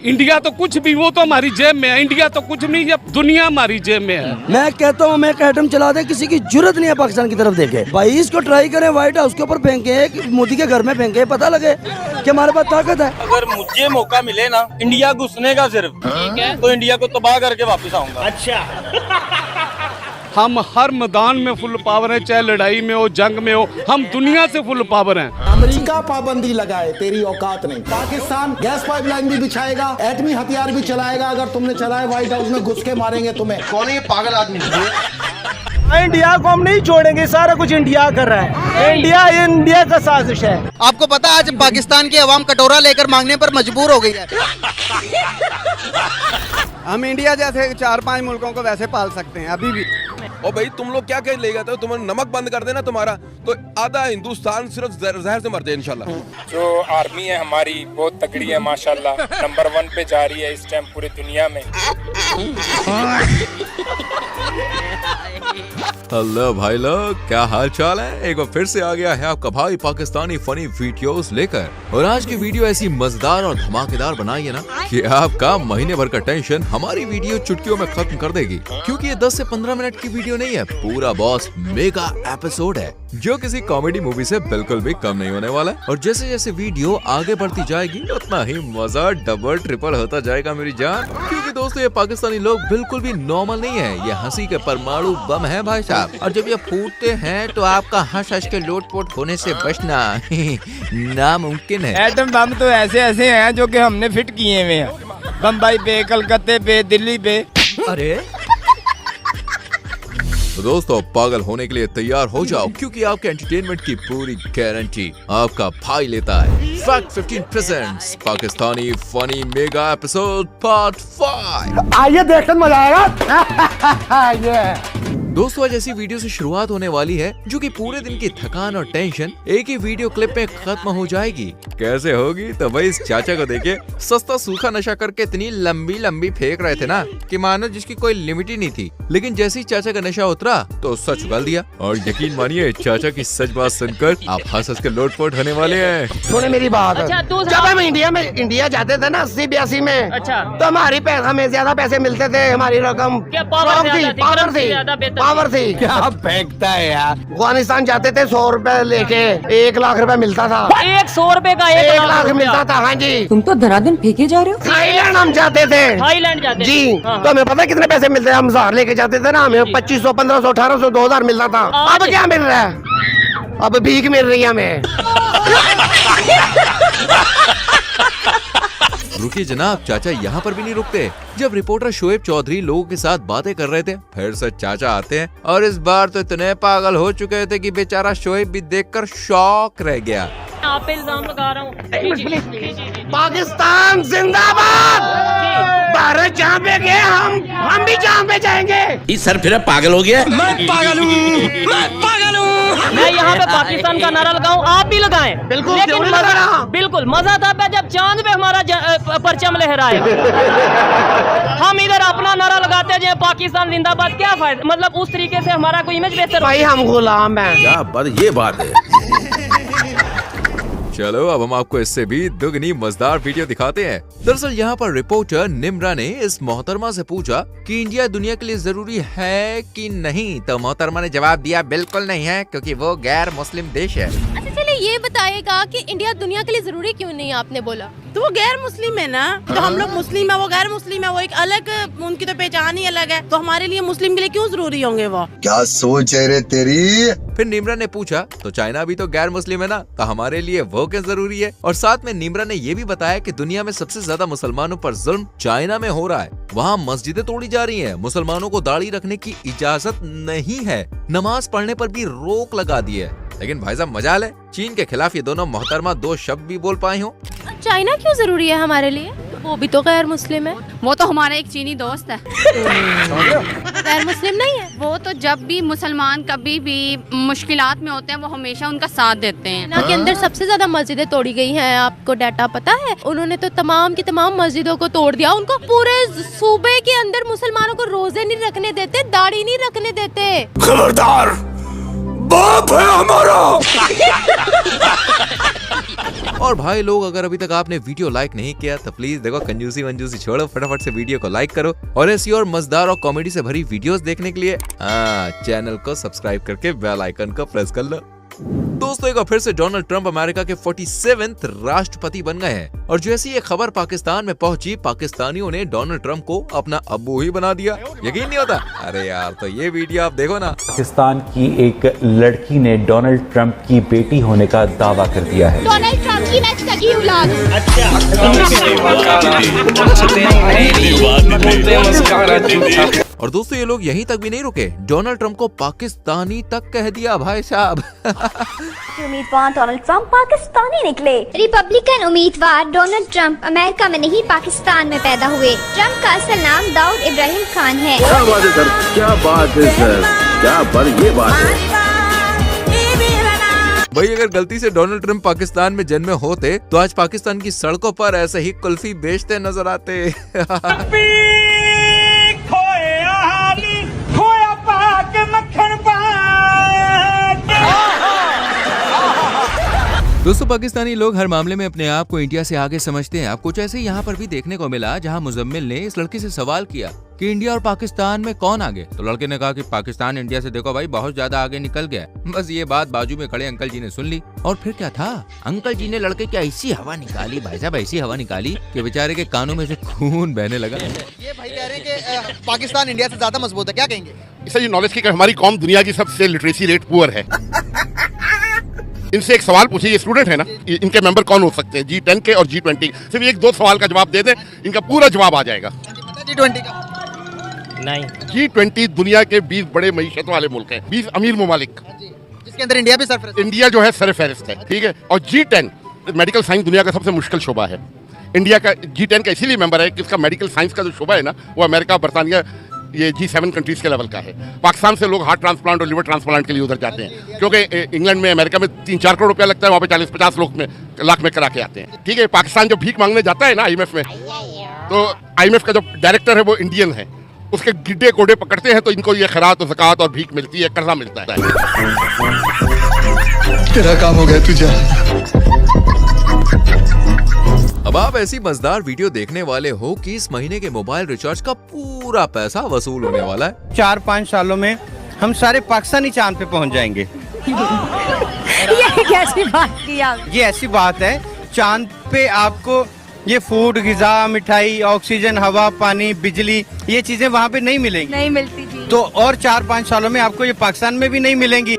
India तो कुछ भी, वो तो हमारी जेब में है। इंडिया तो कुछ नहीं, ये दुनिया हमारी जेब में है। मैं कहता हूँ, मैं एक एटम चला दे, किसी की जरूरत नहीं है पाकिस्तान की तरफ देखे। भाई इसको ट्राई करें, व्हाइट हाउस के ऊपर फेंके, मोदी के घर में फेंके, पता लगे कि हमारे पास ताकत है। अगर मुझे मौका मिले ना इंडिया घुसने का सिर्फ, ठीक है, तो इंडिया को तबाह करके वापस आऊंगा। अच्छा हम हर मैदान में फुल पावर है, चाहे लड़ाई में हो, जंग में हो, हम दुनिया से फुल पावर हैं। अमेरिका पाबंदी लगाए, तेरी औकात नहीं। पाकिस्तान गैस पाइपलाइन भी बिछाएगा, एटमी हथियार भी चलाएगा, अगर तुमने चलाए व्हाइट हाउस में घुस के मारेंगे तुम्हें। कौन है ये पागल आदमी? इंडिया को हम नहीं छोड़ेंगे, सारा कुछ इंडिया कर रहा है। इंडिया का साजिश है। आपको पता है आज पाकिस्तान की आवाम कटोरा लेकर मांगने पर मजबूर हो गई है। हम इंडिया जैसे 4-5 मुल्कों को वैसे पाल सकते हैं अभी भी। और भाई तुम लोग क्या कह ले जाते हो? तुम नमक बंद कर देना तुम्हारा, तो आधा हिंदुस्तान सिर्फ जहर से मर जाए इंशाल्लाह। जो आर्मी है हमारी बहुत तगड़ी है माशाल्लाह, नंबर 1 पे जा रही है इस टाइम पूरी दुनिया में। हेलो भाई लोग, क्या हाल चाल है? एक बार फिर से आ गया है आपका भाई पाकिस्तानी फनी वीडियोस लेकर। और आज की वीडियो ऐसी मजेदार और धमाकेदार बनाई है ना कि आपका महीने भर का टेंशन हमारी वीडियो चुटकियों में खत्म कर देगी। क्योंकि ये 10 से 15 मिनट की वीडियो नहीं है, पूरा बॉस मेगा एपिसोड है, जो किसी कॉमेडी मूवी से बिल्कुल भी कम नहीं होने वाला है। और जैसे जैसे वीडियो आगे बढ़ती जाएगी उतना ही मजा डबल ट्रिपल होता जाएगा मेरी जान। क्योंकि दोस्तों ये पाकिस्तानी लोग बिल्कुल भी नॉर्मल नहीं है, ये हंसी के परमाणु बम है भाई साहब। और जब ये फूटते हैं तो आपका हंस हंस के लोटपोट होने से बचना नामुमकिन है। एटम बम तो ऐसे ऐसे हैं जो कि हमने फिट किए हुए हैं, बम्बई पे, कलकत्ते पे, दिल्ली पे। अरे तो दोस्तों पागल होने के लिए तैयार हो जाओ, क्योंकि आपके एंटरटेनमेंट की पूरी गारंटी आपका भाई लेता है। Fact 15 presents Pakistani funny mega episode part 5। आइए देखकर मजा आएगा। ये दोस्तों आज ऐसी वीडियो से शुरुआत होने वाली है जो कि पूरे दिन की थकान और टेंशन एक ही वीडियो क्लिप में खत्म हो जाएगी। कैसे होगी? तो भाई इस चाचा को देखिए, सस्ता सूखा नशा करके इतनी लंबी लंबी फेंक रहे थे ना कि मानो जिसकी कोई लिमिट ही नहीं थी। लेकिन जैसे ही चाचा का नशा उतरा तो सच उगल दिया। और यकीन मानिए चाचा की सच बात सुनकर आप हंस हंस के लोटपोट होने वाले हैं। सुने मेरी बात। अच्छा, जब हम इंडिया जाते थे ना 80-82 में, अच्छा, तो हमें ज्यादा पैसे मिलते थे, हमारी रकम पावर थी। क्या फेंकता है यार। अफगानिस्तान जाते थे 100 रुपए लेके, 1 लाख रुपए मिलता था। 100 रुपए का 1 लाख मिलता था। हाँ जी। तुम तो धराधन फेंके जा रहे हो। थाईलैंड हम जाते थे। थाईलैंड जाते जी। तो हमें पता है कितने पैसे मिलते हैं? हम 1000 लेके जाते थे ना, हमें 2500, 1500, 1800, 2000 मिलता था। अब क्या मिल रहा है? अब भीख मिल रही है हमें। रुकिए जनाब, चाचा यहाँ पर भी नहीं रुकते। जब रिपोर्टर शोएब चौधरी लोगों के साथ बातें कर रहे थे, फिर से चाचा आते हैं और इस बार तो इतने पागल हो चुके थे कि बेचारा शोएब भी देखकर शॉक रह गया। आप पे इल्जाम लगा रहा हूँ। पाकिस्तान जिंदाबाद। भारत जहाँ पे गए हम भी जहाँ पे जाएंगे। इस सर फिर पागल हो गया। मैं पागल हूँ। मैं यहाँ पे पाकिस्तान का नारा लगाऊं, आप भी लगाएं। बिल्कुल, बिल्कुल मजा तब है जब चांद पे हमारा परचम लहराए। हम इधर अपना नारा लगाते हैं पाकिस्तान जिंदाबाद, क्या फायदा? मतलब उस तरीके से हमारा कोई इमेज बेहतर। भाई हम गुलाम हैं। क्या बात, ये बात है। चलो अब हम आपको इससे भी दुगनी मजेदार वीडियो दिखाते हैं। दरअसल यहाँ पर रिपोर्टर निम्रा ने इस मोहतरमा से पूछा कि इंडिया दुनिया के लिए जरूरी है कि नहीं, तो मोहतरमा ने जवाब दिया बिल्कुल नहीं है, क्योंकि वो गैर मुस्लिम देश है। अच्छा चलिए ये बताइएगा कि इंडिया दुनिया के लिए जरूरी क्यों नहीं, आपने बोला तो वो गैर मुस्लिम है ना, तो हम लोग मुस्लिम है, वो गैर मुस्लिम है, वो एक अलग, उनकी तो पहचान ही अलग है। तो हमारे लिए मुस्लिम के लिए क्यों जरूरी होंगे वो? क्या सोच है रे तेरी? फिर निम्रा ने पूछा तो चाइना भी तो गैर मुस्लिम है ना, तो हमारे लिए वो क्या जरूरी है? और साथ में निम्रा ने ये भी बताया कि दुनिया में सबसे ज्यादा मुसलमानों पर जुल्म चाइना में हो रहा है। वहाँ मस्जिदें तोड़ी जा रही हैं, मुसलमानों को दाढ़ी रखने की इजाजत नहीं है, नमाज पढ़ने पर भी रोक लगा दी है। लेकिन भाई साहब मजाल है, चीन के खिलाफ ये दोनों मोहतरमा 2 शब्द भी बोल पाए हो। चाइना क्यों जरूरी है हमारे लिए? वो भी तो गैर मुस्लिम है। वो तो हमारा एक चीनी दोस्त है। गैर मुस्लिम नहीं है वो तो जब भी मुसलमान कभी भी मुश्किलात में होते हैं वो हमेशा उनका साथ देते हैं। ना के अंदर सबसे ज्यादा मस्जिदें तोड़ी गई हैं, आपको डाटा पता है? उन्होंने तो तमाम की तमाम मस्जिदों को तोड़ दिया। उनको पूरे सूबे के अंदर मुसलमानों को रोजे नहीं रखने देते, दाढ़ी नहीं रखने देते। खबरदार, बाप है हमारा। और भाई लोग, अगर अभी तक आपने वीडियो लाइक नहीं किया तो प्लीज देखो, कंजूसी वंजूसी छोड़ो, फटाफट से वीडियो को लाइक करो और ऐसी और मजेदार और कॉमेडी से भरी वीडियोस देखने के लिए चैनल को सब्सक्राइब करके बेल आइकन को प्रेस कर लो। दोस्तों, एक बार फिर से डोनाल्ड ट्रंप अमेरिका के 47वें राष्ट्रपति बन गए हैं और जैसी ये खबर पाकिस्तान में पहुंची, पाकिस्तानियों ने डोनाल्ड ट्रंप को अपना अब्बू ही बना दिया। यकीन नहीं होता? अरे यार, तो ये वीडियो आप देखो ना। पाकिस्तान की एक लड़की ने डोनाल्ड ट्रंप की बेटी होने का दावा कर दिया है। डोनाल्ड ट्रंप की मैं सगी औलाद। और दोस्तों, ये लोग यहीं तक भी नहीं रुके, डोनाल्ड ट्रंप को पाकिस्तानी तक कह दिया भाई साहब। उम्मीदवार डोनाल्ड ट्रंप पाकिस्तानी निकले। रिपब्लिकन उम्मीदवार डोनाल्ड ट्रंप अमेरिका में नहीं पाकिस्तान में पैदा हुए। ट्रंप का असल नाम दाऊद इब्राहिम खान है। क्या बात है सर, क्या बात है सर, क्या ये बात है भाई। अगर गलती से डोनाल्ड ट्रंप पाकिस्तान में जन्मे होते तो आज पाकिस्तान की सड़कों पर ऐसे ही कुल्फी बेचते नजर आते। दोस्तों, पाकिस्तानी लोग हर मामले में अपने आप को इंडिया से आगे समझते हैं। अब कुछ ऐसे यहाँ पर भी देखने को मिला, जहाँ मुजम्मिल ने इस लड़की से सवाल किया कि इंडिया और पाकिस्तान में कौन आगे, तो लड़के ने कहा कि पाकिस्तान इंडिया से देखो भाई बहुत ज्यादा आगे निकल गया। बस ये बात बाजू में खड़े अंकल जी ने सुन ली और फिर क्या था, अंकल जी ने लड़के की ऐसी हवा निकाली भाई साहब, ऐसी हवा निकाली कि बेचारे के कानों में से खून बहने लगा। ये भाई कह रहे हैं कि पाकिस्तान इंडिया से ज्यादा मजबूत है, क्या कहेंगे? इससे ये नॉलेज की हमारी कौम दुनिया की सबसे लिटरेसी रेट पुअर है। इनसे एक सवाल पूछिए, ये स्टूडेंट है ना, इनके मेंबर कौन हो सकते हैं G10 के और G20? सिर्फ एक दो सवाल का जवाब दे दे, इनका पूरा जवाब आ जाएगा। G20 का नहीं, G20 दुनिया के 20 बड़े मईशत वाले मुल्क हैं, 20 अमीर ममालिक, जिसके अंदर इंडिया भी सरफहरिस्त। इंडिया जो है सरफहरिस्त है, ठीक है। और G10 मेडिकल साइंस दुनिया का सबसे मुश्किल शोबा है। इंडिया का G10 का इसीलिए मेंबर है कि इसका मेडिकल साइंस का जो शोबा है ना, वो अमेरिका, बरतानिया, ये G7 कंट्रीज के लेवल का है। पाकिस्तान से लोग हार्ट ट्रांसप्लांट और लिवर ट्रांसप्लांट के लिए उधर जाते हैं, क्योंकि इंग्लैंड में, अमेरिका में 3-4 करोड़ रुपया लगता है, वहाँ पे 40-50 लाख में करा के आते हैं, ठीक है। पाकिस्तान जब भीख मांगने जाता है ना IMF में, तो IMF का जो डायरेक्टर है वो इंडियन है, उसके गिड्डे कोडे पकड़ते हैं तो इनको ये खैरात और ज़कात और भीख मिलती है, कर्जा मिलता है। तेरा काम हो गया तुझे। अब आप ऐसी मजेदार वीडियो देखने वाले हो कि इस महीने के मोबाइल रिचार्ज का पूरा पैसा वसूल होने वाला है। 4-5 सालों में हम सारे पाकिस्तानी चांद पे पहुंच जाएंगे। ये कैसी बात की आप? ये ऐसी बात है, चांद पे आपको ये फूड, ग़िज़ा, मिठाई, ऑक्सीजन, हवा, पानी, बिजली, ये चीजें वहाँ पे नहीं मिलेंगी, नहीं मिलती थी। तो और 4-5 सालों में आपको ये पाकिस्तान में भी नहीं मिलेंगी।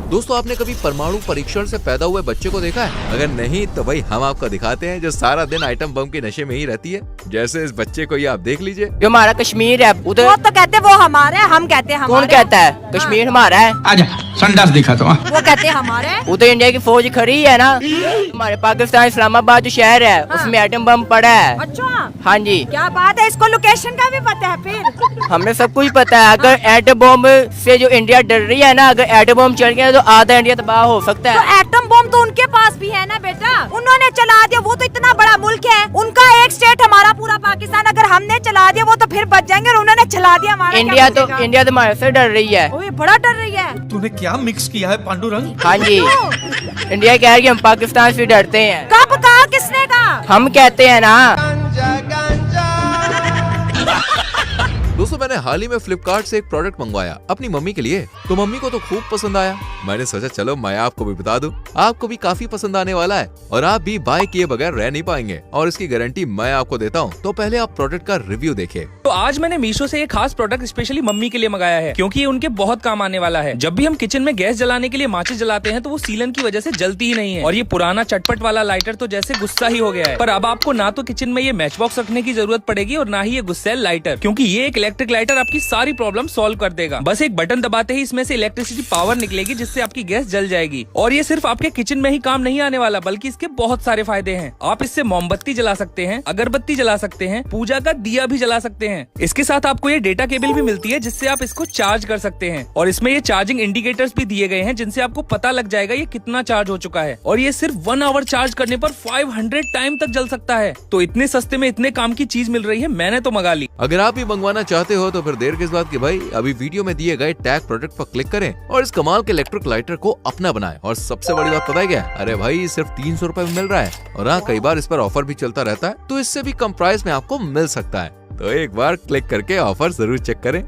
दोस्तों, आपने कभी परमाणु परीक्षण से पैदा हुए बच्चे को देखा है? अगर नहीं तो भाई हम आपको दिखाते हैं, जो सारा दिन आइटम बम के नशे में ही रहती है। जैसे इस बच्चे को ये आप देख लीजिए। जो हमारा कश्मीर है उधर, वो तो कहते वो हमारा है, हम कहते हैं हमारा। कौन कहता है कश्मीर हमारा है? आजा संडास दिखा तो। वो कहते हैं हमारे। उधर इंडिया की फौज खड़ी है ना, हमारे पाकिस्तान इस्लामाबाद जो शहर है उसमें एटम बम पड़ा है। अच्छा, हाँ जी, क्या बात है, इसको लोकेशन का भी पता है? फिर हमें सब कुछ पता है। अगर एटम बम से जो इंडिया डर रही है ना, अगर एटम बम चल गया तो आधा इंडिया तबाह हो सकता है। तो एटम बम तो उनके पास भी है ना बेटा, उन्होंने चला दिया, वो तो इतना बड़ा मुल्क है, उनका एक स्टेट, हमारा पूरा पाकिस्तान। अगर हमने चला दिया वो तो फिर बच जाएंगे, और उन्होंने चला दिया हमारा। इंडिया तो हमारे से डर रही है। वो बड़ा डर रही है। तूने क्या मिक्स किया है पांडुरंग? हाँ जी, इंडिया कह रही है हम पाकिस्तान से डरते हैं। कब कहा, किसने कहा? हम कहते हैं ना। दोस्तों, मैंने हाल ही में फ्लिपकार्ट से एक प्रोडक्ट मंगवाया अपनी मम्मी के लिए, तो मम्मी को तो खूब पसंद आया। मैंने सोचा चलो मैं आपको भी बता दूं, आपको भी काफी पसंद आने वाला है और आप भी बाय किए बगैर रह नहीं पाएंगे, और इसकी गारंटी मैं आपको देता हूं। तो पहले आप प्रोडक्ट का रिव्यू देखिए। तो आज मैंने मीशो से एक खास प्रोडक्ट स्पेशली मम्मी के लिए मंगाया है, क्योंकि ये उनके बहुत काम आने वाला है। जब भी हम किचन में गैस जलाने के लिए माचिस जलाते हैं तो वो सीलन की वजह से जलती ही नहीं है, और ये पुराना चटपट वाला लाइटर तो जैसे गुस्सा ही हो गया है। पर अब आपको ना तो किचन में ये मैच बॉक्स रखने की जरूरत पड़ेगी और ना ही ये गुस्सेल लाइटर, क्योंकि ये एक इलेक्ट्रिक लाइटर आपकी सारी प्रॉब्लम सॉल्व कर देगा। बस एक बटन दबाते ही इसमें से इलेक्ट्रिसिटी पावर निकलेगी, जिससे आपकी गैस जल जाएगी। और ये सिर्फ आपके किचन में ही काम नहीं आने वाला, बल्कि इसके बहुत सारे फायदे हैं। आप इससे मोमबत्ती जला सकते हैं, अगरबत्ती जला सकते हैं, पूजा का दिया भी जला सकते हैं। इसके साथ आपको ये डेटा केबल भी मिलती है, जिससे आप इसको चार्ज कर सकते हैं। और इसमें ये चार्जिंग इंडिकेटर्स भी दिए गए हैं, जिनसे आपको पता लग जाएगा ये कितना चार्ज हो चुका है। और ये सिर्फ 1 आवर चार्ज करने पर 500 टाइम तक जल सकता है। तो इतने सस्ते में इतने काम की चीज मिल रही है, मैंने तो मंगा ली। अगर आप भी मंगवाना चाहते चाहते हो तो फिर देर किस बात की भाई, अभी वीडियो में दिए गए टैग प्रोडक्ट पर क्लिक करें और इस कमाल के इलेक्ट्रिक लाइटर को अपना बनाएं। और सबसे बड़ी बात पता है क्या, अरे भाई सिर्फ 300 रुपए में मिल रहा है। और हाँ, कई बार इस पर ऑफर भी चलता रहता है, तो इससे भी कम प्राइस में आपको मिल सकता है। तो एक बार क्लिक करके ऑफर जरूर चेक करें।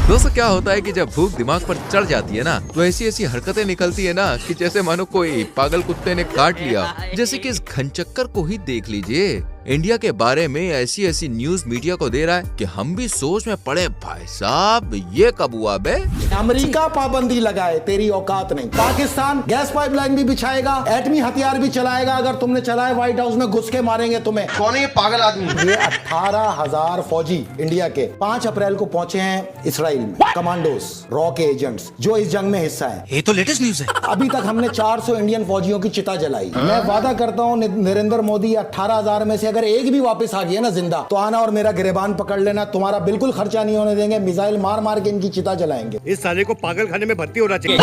दोस्तों क्या होता है कि जब भूख दिमाग पर चढ़ जाती है ना, तो ऐसी ऐसी हरकतें निकलती है ना कि जैसे मानो कोई पागल कुत्ते ने काट लिया। जैसे कि इस घनचक्कर को ही देख लीजिए, इंडिया के बारे में ऐसी ऐसी न्यूज मीडिया को दे रहा है कि हम भी सोच में पड़े, भाई साहब ये कब हुआ बे। अमेरिका पाबंदी लगाए, तेरी औकात नहीं। पाकिस्तान गैस पाइपलाइन भी बिछाएगा, एटमी हथियार भी चलाएगा, अगर तुमने चलाए व्हाइट हाउस में घुस के मारेंगे तुम्हें। कौन है ये पागल आदमी? ये 18,000 फौजी इंडिया के 5 अप्रैल को पहुंचे हैं इसराइल में, कमांडोज, रॉ के एजेंट्स जो इस जंग में हिस्सा है। ये तो लेटेस्ट न्यूज है। अभी तक हमने 400 इंडियन फौजियों की चिता जलाई। मैं वादा करता हूँ नरेंद्र मोदी 18,000 में से अगर एक भी वापस आ गया ना जिंदा, तो आना और मेरा गिरबान पकड़ लेना, तुम्हारा बिल्कुल खर्चा नहीं होने देंगे, मिसाइल मार मार के इनकी चिता जलाएंगे। इस साले को पागल खाने में भर्ती होना चाहिए।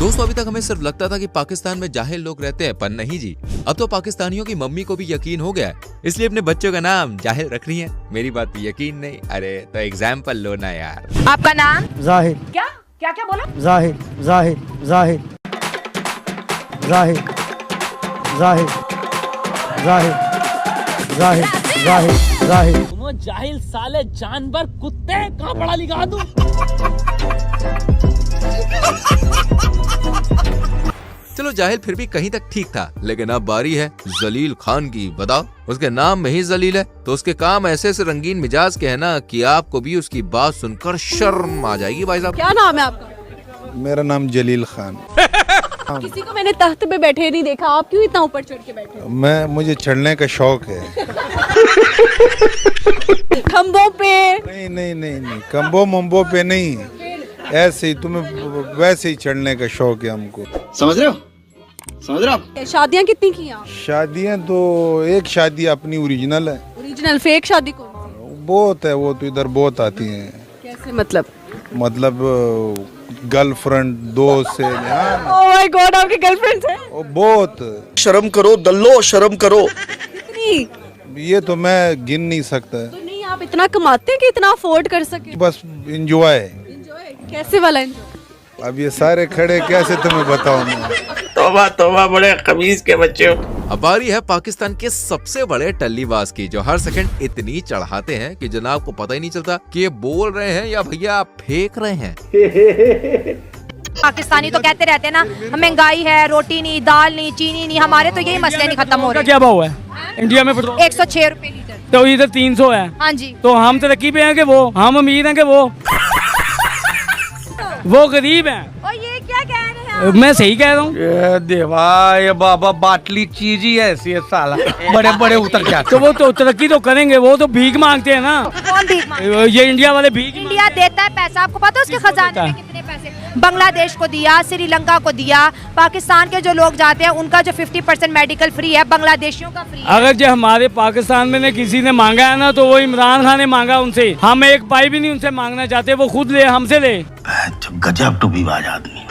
दोस्तों अभी तक हमें सिर्फ लगता था कि पाकिस्तान में जाहिल लोग रहते हैं, पर नहीं जी, अब तो पाकिस्तानियों की मम्मी को भी यकीन हो गया है, इसलिए अपने बच्चों का नाम जाहिल रख रही है। मेरी बात पे यकीन नहीं, अरे तो एग्जाम्पल लो ना यार। आपका नाम? जाहिर। क्या क्या क्या बोला? जाहिर जाहिर जाहिर जाहिर जाहिर जाहिर जाहिर जाहिर जाहिर। तुम जाहिल साले जानवर कुत्ते, कहाँ पढ़ा लिखा तू? चलो जाहिल फिर भी कहीं तक ठीक था, लेकिन अब बारी है जलील खान की। बताओ, उसके नाम में ही जलील है, तो उसके काम ऐसे से रंगीन मिजाज के है ना कि आपको भी उसकी बात सुनकर शर्म आ जाएगी। भाई साहब क्या नाम है आपका? मेरा नाम जलील खान। किसी को मैंने तख्त पे बैठे नहीं देखा, आप क्यों इतना ऊपर चढ़ के बैठे? मुझे चढ़ने का शौक है। खंबों पे? नहीं नहीं नहीं नहीं, खंबों मंबों पे नहीं, ऐसे ही तुम्हें वैसे ही चढ़ने का शौक है हमको। समझ रहे हो? समझ रहे हो? शादियाँ कितनी की आप? शादियाँ तो एक शादी अपनी ओरिजिनल है। ओरिजिनल? फेक शादी कौन सी? बहुत है, वो तो इधर बहुत आती हैं। कैसे मतलब? गर्लफ्रेंड दोस्त से। ओह माय गॉड, आपकी गर्लफ्रेंड है? बहुत। शर्म करो दल्लो, शर्म करो। कितनी? ये तो मैं गिन नहीं सकता। तो नहीं, आप इतना कमाते हैं कि इतना अफोर्ड कर सके? बस एंजॉय। कैसे वाला एंजॉय? अब ये सारे खड़े कैसे तुम्हें बताऊं मैं। तौबा तौबा, बड़े खबीज के बच्चे। अब बारी है पाकिस्तान के सबसे बड़े टल्लीबाज की, जो हर सेकंड इतनी चढ़ाते हैं कि जनाब को पता ही नहीं चलता कि ये बोल रहे हैं या भैया फेंक रहे हैं। पाकिस्तानी तो कहते रहते हैं ना, महंगाई है, रोटी नहीं, दाल नहीं, चीनी नहीं, हमारे तो यही मसले नहीं खत्म हो रहे। क्या भाव है इंडिया में पेट्रोल? 106 रुपए लीटर। तो इधर 300 है। हाँ जी। तो हम तरक्की पे हैं कि वो, हम अमीर हैं कि वो गरीब हैं? और ये क्या कह रहे हैं? मैं सही कह रहा हूँ। ये देवा, ये बाबा बाटली चीज ही ऐसी है साला, बड़े बड़े उतर जाते। तो वो तो तरक्की तो करेंगे, वो तो भीख मांगते हैं ना। कौन भीख मांगते? ये इंडिया वाले भीख। इंडिया देता है पैसा, आपको पता है उसके खजाने में कितने पैसे? बांग्लादेश को दिया, श्रीलंका को दिया, पाकिस्तान के जो लोग जाते हैं उनका जो 50% मेडिकल फ्री है, बांग्लादेशियों का फ्री है। अगर जो हमारे पाकिस्तान में किसी ने मांगा है ना, तो वो इमरान खान ने मांगा उनसे। हम एक पाई भी नहीं उनसे मांगना चाहते, वो खुद ले, हमसे ले। गजब टूबीबाज आदमी।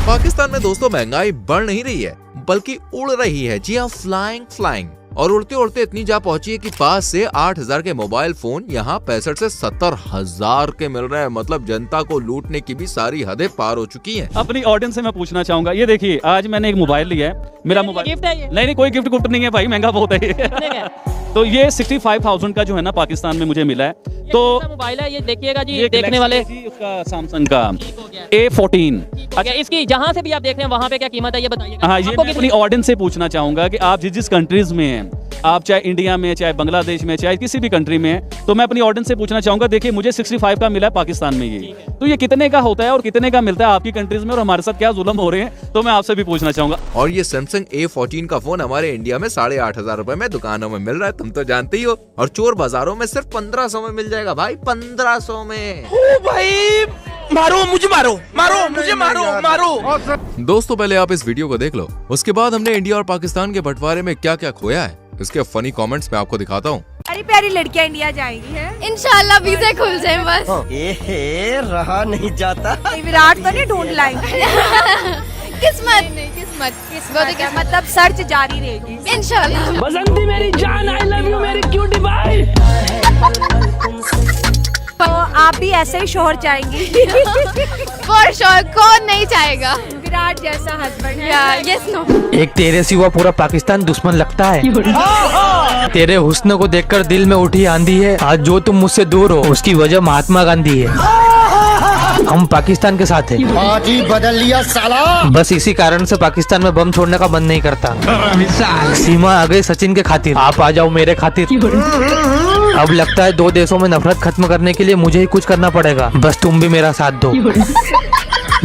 पाकिस्तान में दोस्तों महंगाई बढ़ नहीं रही है, बल्कि उड़ रही है। जी हाँ, फ्लाइंग। और उड़ते उड़ते इतनी जा पहुंची है कि 5 से 8,000 के मोबाइल फोन यहाँ 65 से 70,000 के मिल रहे हैं। मतलब जनता को लूटने की भी सारी हदें पार हो चुकी हैं। अपनी ऑडियंस से मैं पूछना चाहूंगा, ये देखिए आज मैंने एक मोबाइल लिया है, मेरा मोबाइल गिफ्ट है ये? नहीं, कोई गिफ्ट गुफ्ट नहीं है भाई, महंगा बहुत है। तो ये 65,000 का जो है ना पाकिस्तान में मुझे मिला है। तो मोबाइल है ये, देखिएगा जी, देखने वाले उसका सैमसंग का A14। अच्छा, इसकी जहाँ से भी आप देख रहे हैं वहाँ पे क्या कीमत है ये बताइए। हाँ, ये मैं अपनी ऑडियंस से पूछना चाहूंगा कि आप जिस कंट्रीज में हैं, आप चाहे इंडिया में, चाहे बांग्लादेश में, चाहे किसी भी कंट्री में हैं, तो मैं अपनी ऑडियंस से पूछना चाहूंगा, देखिए मुझे 65 का मिला है पाकिस्तान में, ये तो ये कितने का होता है और कितने का मिलता है आपकी कंट्रीज में, और हमारे साथ क्या जुल्म हो रहे हैं, तो मैं आपसे भी पूछना चाहूंगा। और ये सैमसंग A14 का फोन हमारे इंडिया में 8,500 रुपए में दुकानों में मिल रहा है, तुम तो जानते ही हो। और चोर बाजारों में सिर्फ 1500 में मिल जाएगा भाई, 1500 में। ओ भाई, मारो मुझे, मारो मुझे, मारो। दोस्तों पहले आप इस वीडियो को देख लो, उसके बाद हमने इंडिया और पाकिस्तान के बंटवारे में क्या क्या खोया है इसके फनी कमेंट्स में आपको दिखाता हूँ। प्यारी प्यारी लड़कियां इंडिया जाएंगी है, इंशाल्लाह वीज़े खुल जाए बस। रहा नहीं जाता। विराट तो नहीं ढूंढ लाएंगे। किस्मत किस्मत मतलब सर्च जारी रहेगी इंशाल्लाह। बसंती मेरी जान, आई लव यू मेरी क्यूटी भाई। तो आप भी ऐसे ही शोहर चाहेंगी? फॉर श्योर, कौन नहीं चाहेगा? विराट जैसा हस्बैंड है। Yes no. एक तेरे सिवा पूरा पाकिस्तान दुश्मन लगता है। तेरे हुस्न को देखकर दिल में उठी आंधी है। आज जो तुम मुझसे दूर हो उसकी वजह महात्मा गांधी है। हम पाकिस्तान के साथ हैं। आज ही बदल लिया साला। बस इसी कारण से पाकिस्तान में बम छोड़ने का मन नहीं करता। सीमा आ गई सचिन के खातिर, आप आ जाओ मेरे खातिर। अब लगता है दो देशों में नफरत खत्म करने के लिए मुझे ही कुछ करना पड़ेगा। बस तुम भी मेरा साथ दो।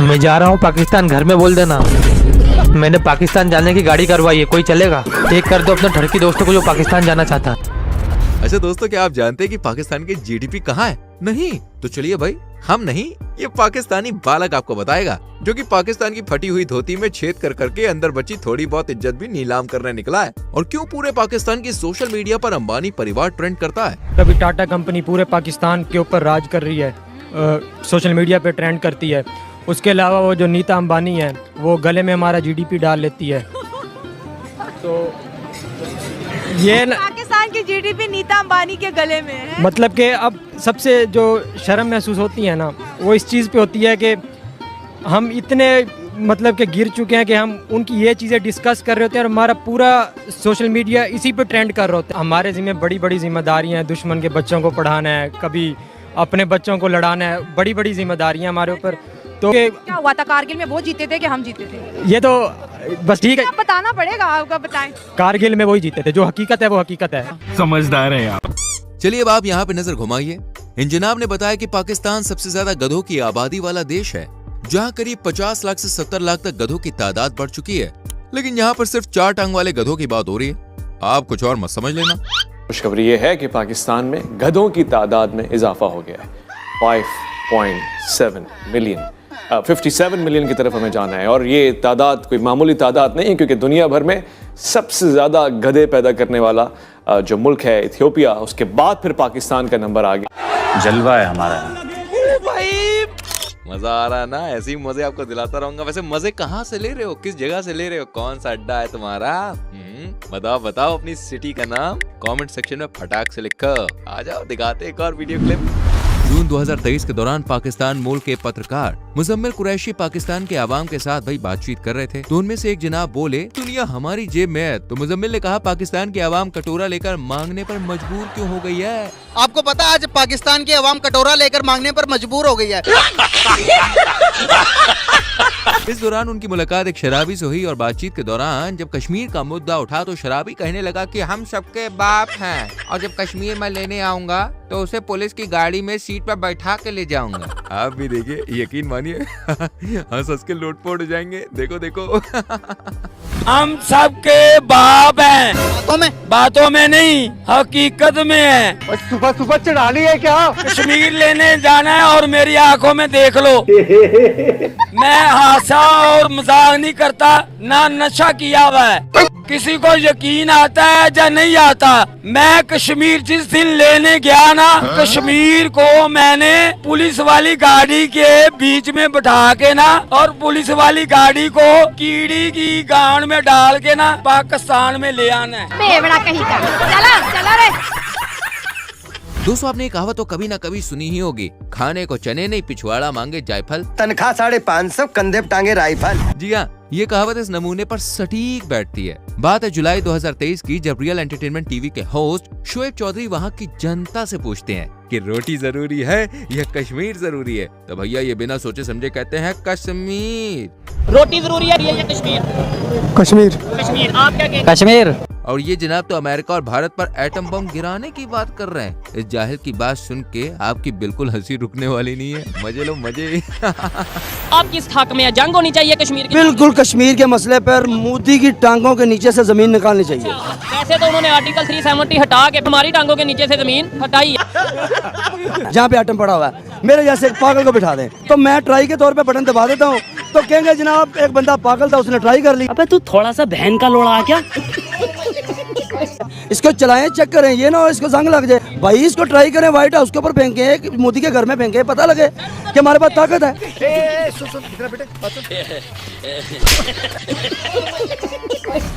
मैं जा रहा हूँ पाकिस्तान, घर में बोल देना मैंने पाकिस्तान जाने की गाड़ी करवाई है, कोई चलेगा? एक कर दो अपने ठड़की दोस्तों को जो पाकिस्तान जाना चाहता। अच्छा दोस्तों, क्या आप जानते हैं कि पाकिस्तान की जीडीपी कहाँ है? नहीं तो चलिए भाई, हम नहीं, ये पाकिस्तानी बालक आपको बताएगा, जो कि पाकिस्तान की फटी हुई धोती में छेद कर करके अंदर बची थोड़ी बहुत इज्जत भी नीलाम करने निकला है। और क्यों पूरे पाकिस्तान की सोशल मीडिया पर अंबानी परिवार ट्रेंड करता है। कभी टाटा कंपनी पूरे पाकिस्तान के ऊपर राज कर रही है, सोशल मीडिया पे ट्रेंड करती है। उसके अलावा वो जो नीता अंबानी है, वो गले में हमारा जीडीपी डाल लेती है। तो ये पाकिस्तान की जीडीपी नीता अंबानी के गले में है। मतलब कि अब सबसे जो शर्म महसूस होती है ना, वो इस चीज़ पे होती है कि हम इतने मतलब कि गिर चुके हैं कि हम उनकी ये चीज़ें डिस्कस कर रहे होते हैं और हमारा पूरा सोशल मीडिया इसी पे ट्रेंड कर रहे होते हैं। हमारे जिम्मे बड़ी बड़ी जिम्मेदारियां हैं, दुश्मन के बच्चों को पढ़ाना है, कभी अपने बच्चों को लड़ाना है, बड़ी बड़ी जिम्मेदारियां हमारे ऊपर। तो क्या हुआ था कारगिल में? वो जीते थे कि हम जीते थे? ये तो बस ठीक है, आप बताना पड़ेगा, आपका बताएं। कारगिल में वही जीते थे, जो हकीकत है वो हकीकत है। समझदार है आप। चलिए अब आप यहाँ पे नजर घुमाइए। इन जनाब ने बताया कि पाकिस्तान सबसे ज्यादा गधों की आबादी वाला देश है, जहाँ करीब 50 लाख से 70 लाख तक गधों की तादाद बढ़ चुकी है। लेकिन यहाँ पर सिर्फ 4 टांग वाले गधों की बात हो रही है। आप कुछ और मत समझ लेना। खुशखबरी ये है कि पाकिस्तान में गधों की तादाद में इजाफा हो गया है। 5.7 मिलियन, 57 मिलियन की तरफ हमें जाना है। और ये तादाद कोई मामूली तादाद नहीं, क्योंकि दुनिया भर में सबसे ज़्यादा गधे पैदा करने वाला जो मुल्क है इथियोपिया, उसके बाद फिर पाकिस्तान का नंबर आ गया। जलवा है हमारा। मजा आ रहा है ना? ऐसे ही मजे आपको दिलाता रहूंगा। वैसे मजे कहाँ से ले रहे हो, किस जगह से ले रहे हो, कौन सा अड्डा है तुम्हारा? बताओ अपनी सिटी का नाम कमेंट सेक्शन में फटाक से लिखो। आ जाओ दिखाते एक और वीडियो क्लिप। जून 2023 के दौरान पाकिस्तान मूल के पत्रकार मुजम्मिल कुरैशी पाकिस्तान के आवाम के साथ भाई बातचीत कर रहे थे। तो उनमें से एक जनाब बोले, दुनिया हमारी जेब में है। तो मुजम्मिल ने कहा, पाकिस्तान की आवाम कटोरा लेकर मांगने पर मजबूर क्यों हो गई है? आपको पता है आज पाकिस्तान की आवाम कटोरा लेकर मांगने पर मजबूर हो गई है। इस दौरान उनकी मुलाकात एक शराबी से हुई और बातचीत के दौरान जब कश्मीर का मुद्दा उठा तो शराबी कहने लगा कि हम सबके बाप हैं और जब कश्मीर में लेने आऊंगा तो उसे पुलिस की गाड़ी में सीट पर बैठा के ले जाऊंगा। आप भी देखिए, यकीन मानिए हंस के लोटपोट हो जाएंगे। देखो देखो हम सबके बाप हैं। बातों में नहीं, हकीकत में है। सुबह सुबह चढ़ानी है क्या? कश्मीर लेने जाना है और मेरी आंखों में देख लो। मैं हासा और मजाक नहीं करता, ना नशा किया हुआ है। किसी को यकीन आता है या नहीं आता? मैं कश्मीर जिस दिन लेने गया ना, कश्मीर को मैंने पुलिस वाली गाड़ी के बीच में बैठा के ना, और पुलिस वाली गाड़ी को कीड़ी की गांड में डाल के ना पाकिस्तान में ले आना है। चला रे। दोस्तों, आपने ये कहावत तो कभी ना कभी सुनी ही होगी, खाने को चने नहीं पिछवाड़ा मांगे जायफल। तनख्वाह 550, कंधे पे टांगे राइफल। जी हाँ, ये कहावत इस नमूने पर सटीक बैठती है। बात है जुलाई 2023 की, जब रियल एंटरटेनमेंट टीवी के होस्ट शोएब चौधरी वहाँ की जनता से पूछते हैं कि रोटी जरूरी है या कश्मीर जरूरी है? तो भैया ये बिना सोचे समझे कहते हैं कश्मीर। रोटी जरूरी है या कश्मीर? कश्मीर। कश्मीर। आप क्या कहते हैं? कश्मीर। और ये जनाब तो अमेरिका और भारत पर एटम बम गिराने की बात कर रहे हैं। इस जाहिल की बात सुन के आपकी बिल्कुल हंसी रुकने वाली नहीं है। मजे लो मजे। आप किस हक में है? जंग होनी चाहिए कश्मीर की? बिल्कुल, कश्मीर के मसले पर मोदी की टांगों के नीचे से जमीन निकालनी चाहिए। वैसे तो उन्होंने आर्टिकल 370 हटा के हमारी टांगों के नीचे से जमीन हटाई है। जहाँ पे एटम पड़ा हुआ है, मेरे जैसे एक पागल को बिठा दें तो मैं ट्राई के तौर पे बटन दबा देता हूँ, तो कहेंगे जनाब एक बंदा पागल था, उसने ट्राई कर ली। अबे तू थोड़ा सा बहन का लोड़ा क्या? इसको चलाएं, चेक करें, ये ना हो इसको जंग लग जाए। भाई इसको ट्राई करें, व्हाइट हाउस के ऊपर फेंकें, मोदी के घर में फेंकें, पता लगे कि हमारे पास ताकत है।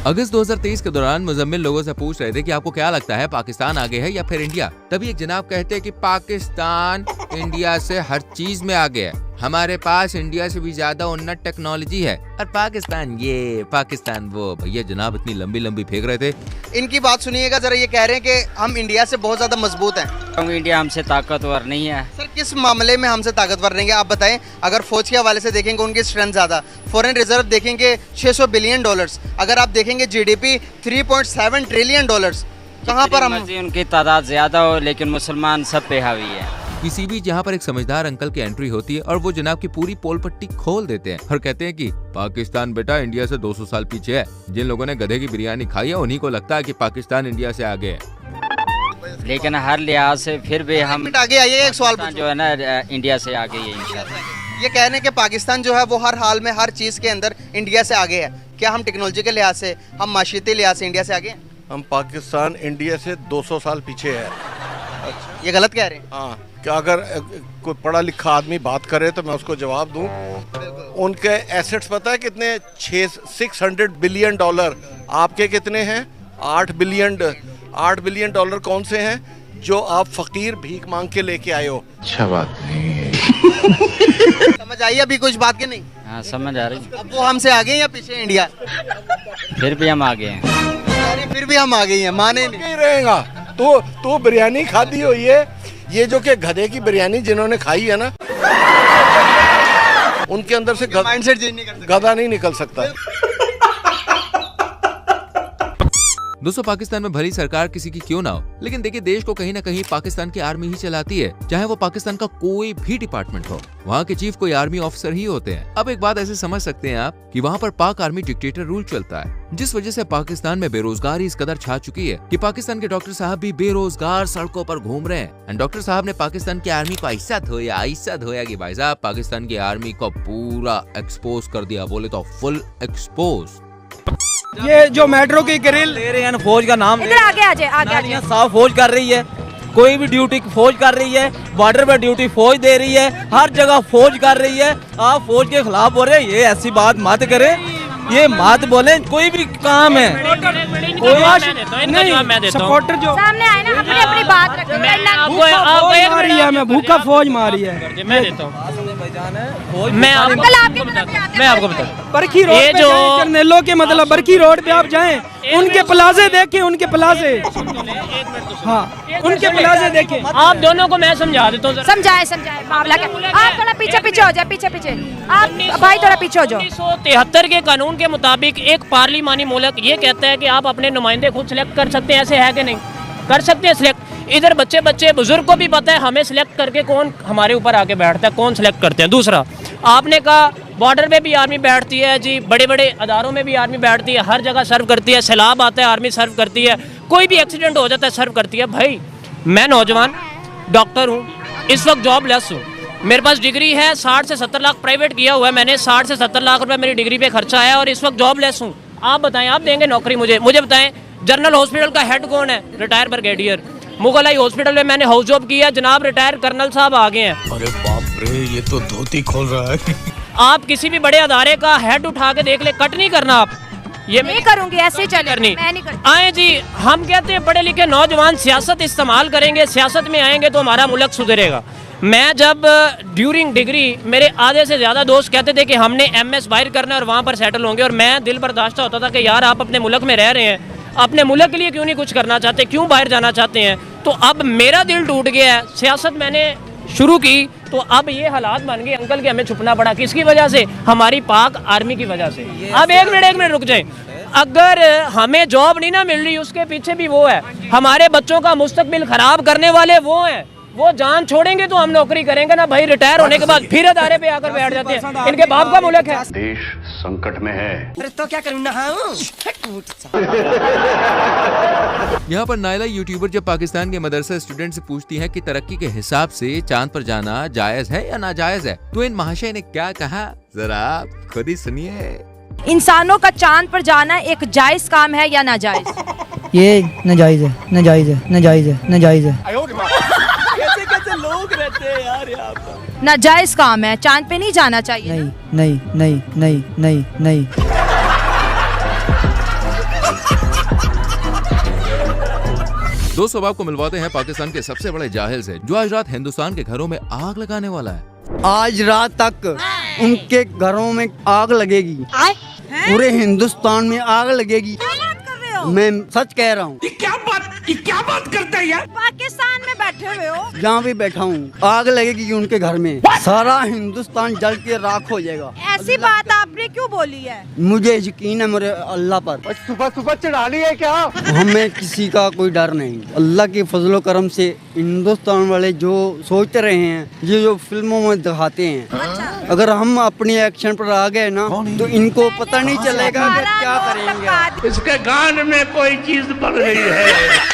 अगस्त 2023 के दौरान मुजम्मिल लोगों से पूछ रहे थे कि आपको क्या लगता है, पाकिस्तान आगे है या फिर इंडिया। तभी एक जनाब कहते हैं कि पाकिस्तान इंडिया से हर चीज में आगे है, हमारे पास इंडिया से भी ज्यादा उन्नत टेक्नोलॉजी है, और पाकिस्तान ये पाकिस्तान वो। भैया जनाब इतनी लंबी लंबी फेंक रहे थे। इनकी बात सुनिएगा जरा, ये कह रहे हैं कि हम इंडिया से बहुत ज्यादा मजबूत हैं। इंडिया हमसे ताकतवर नहीं है। सर किस मामले में हमसे ताकतवर रहेंगे आप बताएं। अगर फौज के हवाले से देखेंगे उनकी स्ट्रेंथ ज्यादा, फॉरेन रिजर्व देखेंगे 600 बिलियन डॉलर्स, अगर आप देखेंगे जीडीपी 3.7 ट्रिलियन डॉलर्स, कहाँ पर हम। उनकी तादाद ज्यादा हो लेकिन मुसलमान सब पे हावी है। किसी भी जहाँ पर एक समझदार अंकल की एंट्री होती है और वो जनाब की पूरी पोल पट्टी खोल देते हैं और कहते हैं कि पाकिस्तान बेटा इंडिया से 200 साल पीछे है। जिन लोगों ने गधे की बिरयानी खाई है उन्हीं को लगता है कि पाकिस्तान इंडिया से आगे है। लेकिन हर लिहाज से फिर भी हम आगे आइए। एक सवाल जो है ना, इंडिया से आगे ही इंशाल्लाह। ये कह रहे हैं कि पाकिस्तान जो है वो हर हाल में हर चीज के अंदर इंडिया से आगे है। क्या हम टेक्नोलॉजी के लिहाज से, हम माशियती लिहाज से इंडिया से आगे हैं? हम पाकिस्तान इंडिया से 200 साल पीछे है। ये गलत कह रहे हैं। हाँ, क्या अगर कोई पढ़ा लिखा आदमी बात करे तो मैं उसको जवाब दूं। उनके एसेट्स पता है कितने? 600 बिलियन डॉलर। आपके कितने हैं? 8 बिलियन डॉलर कौन से हैं जो आप फकीर भीख मांग के लेके आए हो? अच्छा बात नहीं है। समझ आई अभी कुछ बात की नहीं? हाँ समझ आ रही। अब वो हमसे आगे या पीछे इंडिया? फिर भी हम आगे हैं। फिर भी हम आगे ही हैं, माने नहीं रहेगा। तो बिरयानी खाती हो ये जो कि गधे की बिरयानी जिन्होंने खाई है ना, उनके अंदर से माइंडसेट चेंज नहीं कर सकते। गधा नहीं निकल सकता। दोस्तों पाकिस्तान में भली सरकार किसी की क्यों ना हो, लेकिन देखिए देश को कहीं ना कहीं पाकिस्तान की आर्मी ही चलाती है, चाहे वो पाकिस्तान का कोई भी डिपार्टमेंट हो। वहाँ के चीफ कोई आर्मी ऑफिसर ही होते हैं। अब एक बात ऐसे समझ सकते हैं आप कि वहाँ पर पाक आर्मी डिक्टेटर रूल चलता है, जिस वजह से पाकिस्तान में बेरोजगारी इस कदर छा चुकी है कि पाकिस्तान के डॉक्टर साहब भी बेरोजगार सड़कों पर घूम रहे हैं। एंड डॉक्टर साहब ने पाकिस्तान की आर्मी को ऐसा धोया कि भाई साहब पाकिस्तान की आर्मी को पूरा एक्सपोज कर दिया, बोले तो फुल एक्सपोज। ये जो मेट्रो की ग्रिल दे रहे हैं फौज का नाम, इधर आगे आ जाए। साफ फौज कर रही है, कोई भी ड्यूटी फौज कर रही है, बॉर्डर पे ड्यूटी फौज दे रही है, हर जगह फौज कर रही है। आप फौज के खिलाफ बोल रहे हैं, ये ऐसी बात मत करें, ये मत बोले। कोई भी काम है सपोर्टर जो सामने आए ना, अपनी अपनी बात रखें। मैं भूखा फौज मारी है। मैं देता हूँ, मैं आपको बता बरखी रोड पे जाएं, जर्नैलों के मतलब बरखी रोड पे आप जाएं, उनके प्लाजे देखें, उनके प्लाजे। हाँ, उनके प्लाजे देखें। आप दोनों को मैं समझा देता हूँ। समझाए मामला क्या। आप थोड़ा पीछे हो जाए, पीछे आप भाई थोड़ा पीछे हो जाओ। 1973 के कानून के मुताबिक एक पार्लिमानी मुल्क ये कहता है कि आप अपने नुमाइंदे खुद सिलेक्ट कर सकते हैं। ऐसे है कि नहीं? कर सकते हैं सिलेक्ट। इधर बच्चे बुजुर्ग को भी पता है हमें सिलेक्ट करके कौन हमारे ऊपर आके बैठता है, कौन सिलेक्ट करते हैं। दूसरा, आपने कहा बॉर्डर पे भी आर्मी बैठती है जी, बड़े बड़े अदारों में भी आर्मी बैठती है, हर जगह सर्व करती है। सैलाब आता है आर्मी सर्व करती है, कोई भी एक्सीडेंट हो जाता है सर्व करती है। भाई मैं नौजवान डॉक्टर हूँ, इस वक्त जॉबलेस हूँ, मेरे पास डिग्री है, 60 से 70 लाख प्राइवेट किया हुआ है मैंने, 60 से 70 लाख रुपए मेरी डिग्री पे खर्चा है और इस वक्त जॉबलेस हूँ। आप बताएं, आप देंगे नौकरी मुझे बताएं। जनरल हॉस्पिटल का हेड कौन है? Retire brigadier. मुगलाई हॉस्पिटल में मैंने हाउस जॉब किया, जनाब रिटायर कर्नल साहब आ गए हैं। अरे बाप रे, ये तो धोती खोल रहा है। आप किसी भी बड़े अदारे का हेड उठा के देख ले, कट नहीं करना आप। ये नहीं करूंगी, ऐसे चले करनी। मैं नहीं करती। आए जी, हम कहते हैं पढ़े लिखे नौजवान सियासत इस्तेमाल करेंगे, सियासत में आएंगे तो हमारा मुल्क सुधरेगा। मैं जब ड्यूरिंग डिग्री मेरे आधे से ज़्यादा दोस्त कहते थे कि हमने MS बाहर करना है और वहाँ पर सेटल होंगे, और मैं दिल बर्दाश्त होता था कि यार आप अपने मुल्क में रह रहे हैं, अपने मुल्क के लिए क्यों नहीं कुछ करना चाहते, क्यों बाहर जाना चाहते हैं। तो अब मेरा दिल टूट गया है, सियासत मैंने शुरू की तो अब ये हालात बन गए अंकल के हमें छुपना पड़ा। किसकी वजह से? हमारी पाक आर्मी की वजह से। अब एक मिनट रुक जाए। अगर हमें जॉब नहीं ना मिल रही, उसके पीछे भी वो है, हमारे बच्चों का मुस्तकबिल खराब करने वाले वो हैं। वो जान छोड़ेंगे तो हम नौकरी करेंगे ना भाई। रिटायर होने के बाद फिर अदारे पे आकर बैठ जाते हैं। इनके बाप का मुल्क है। देश संकट में है। अरे तो क्या करूँ, नहाऊं? यहाँ पर नायला यूट्यूबर जब पाकिस्तान के मदरसा स्टूडेंट से पूछती है कि तरक्की के हिसाब से चांद पर जाना जायज है या नाजायज है, तो इन महाशय ने क्या कहा, जरा आप खुद ही सुनिए। इंसानों का चांद पर जाना एक जायज काम है या नाजायज? ये नाजायज़ है, नाजायज़ है, नाजायज़ है, नाजायज़ है। कैसे कैसे लोग रहते हैं यार यहाँ पर। नाजायज काम है, चांद पे नहीं जाना चाहिए। नहीं नहीं नहीं नहीं नहीं नहीं। दोस्तों अब आपको मिलवाते हैं पाकिस्तान के सबसे बड़े जाहिल से, जो आज रात हिंदुस्तान के घरों में आग लगाने वाला है। आज रात तक उनके घरों में आग लगेगी, पूरे हिंदुस्तान में आग लगेगी। मैं सच कह रहा हूँ। क्या बात करता है यार? पाकिस्तान में बैठे हुए हो, जहाँ भी बैठा हूँ आग लगेगी उनके घर में, सारा हिंदुस्तान जल के राख हो जाएगा। ऐसी बात आपने क्यों बोली है? मुझे यकीन है मेरे अल्लाह पर। सुबह सुबह चढ़ा ली है क्या? हमें किसी का कोई डर नहीं। अल्लाह के फजलो करम से हिंदुस्तान वाले जो सोच रहे हैं, ये जो फिल्मों में दिखाते हैं, अगर हम अपनी एक्शन पर आ गए ना तो इनको पता नहीं चलेगा कि क्या करेंगे। इसके गान में कोई चीज बढ़ रही है।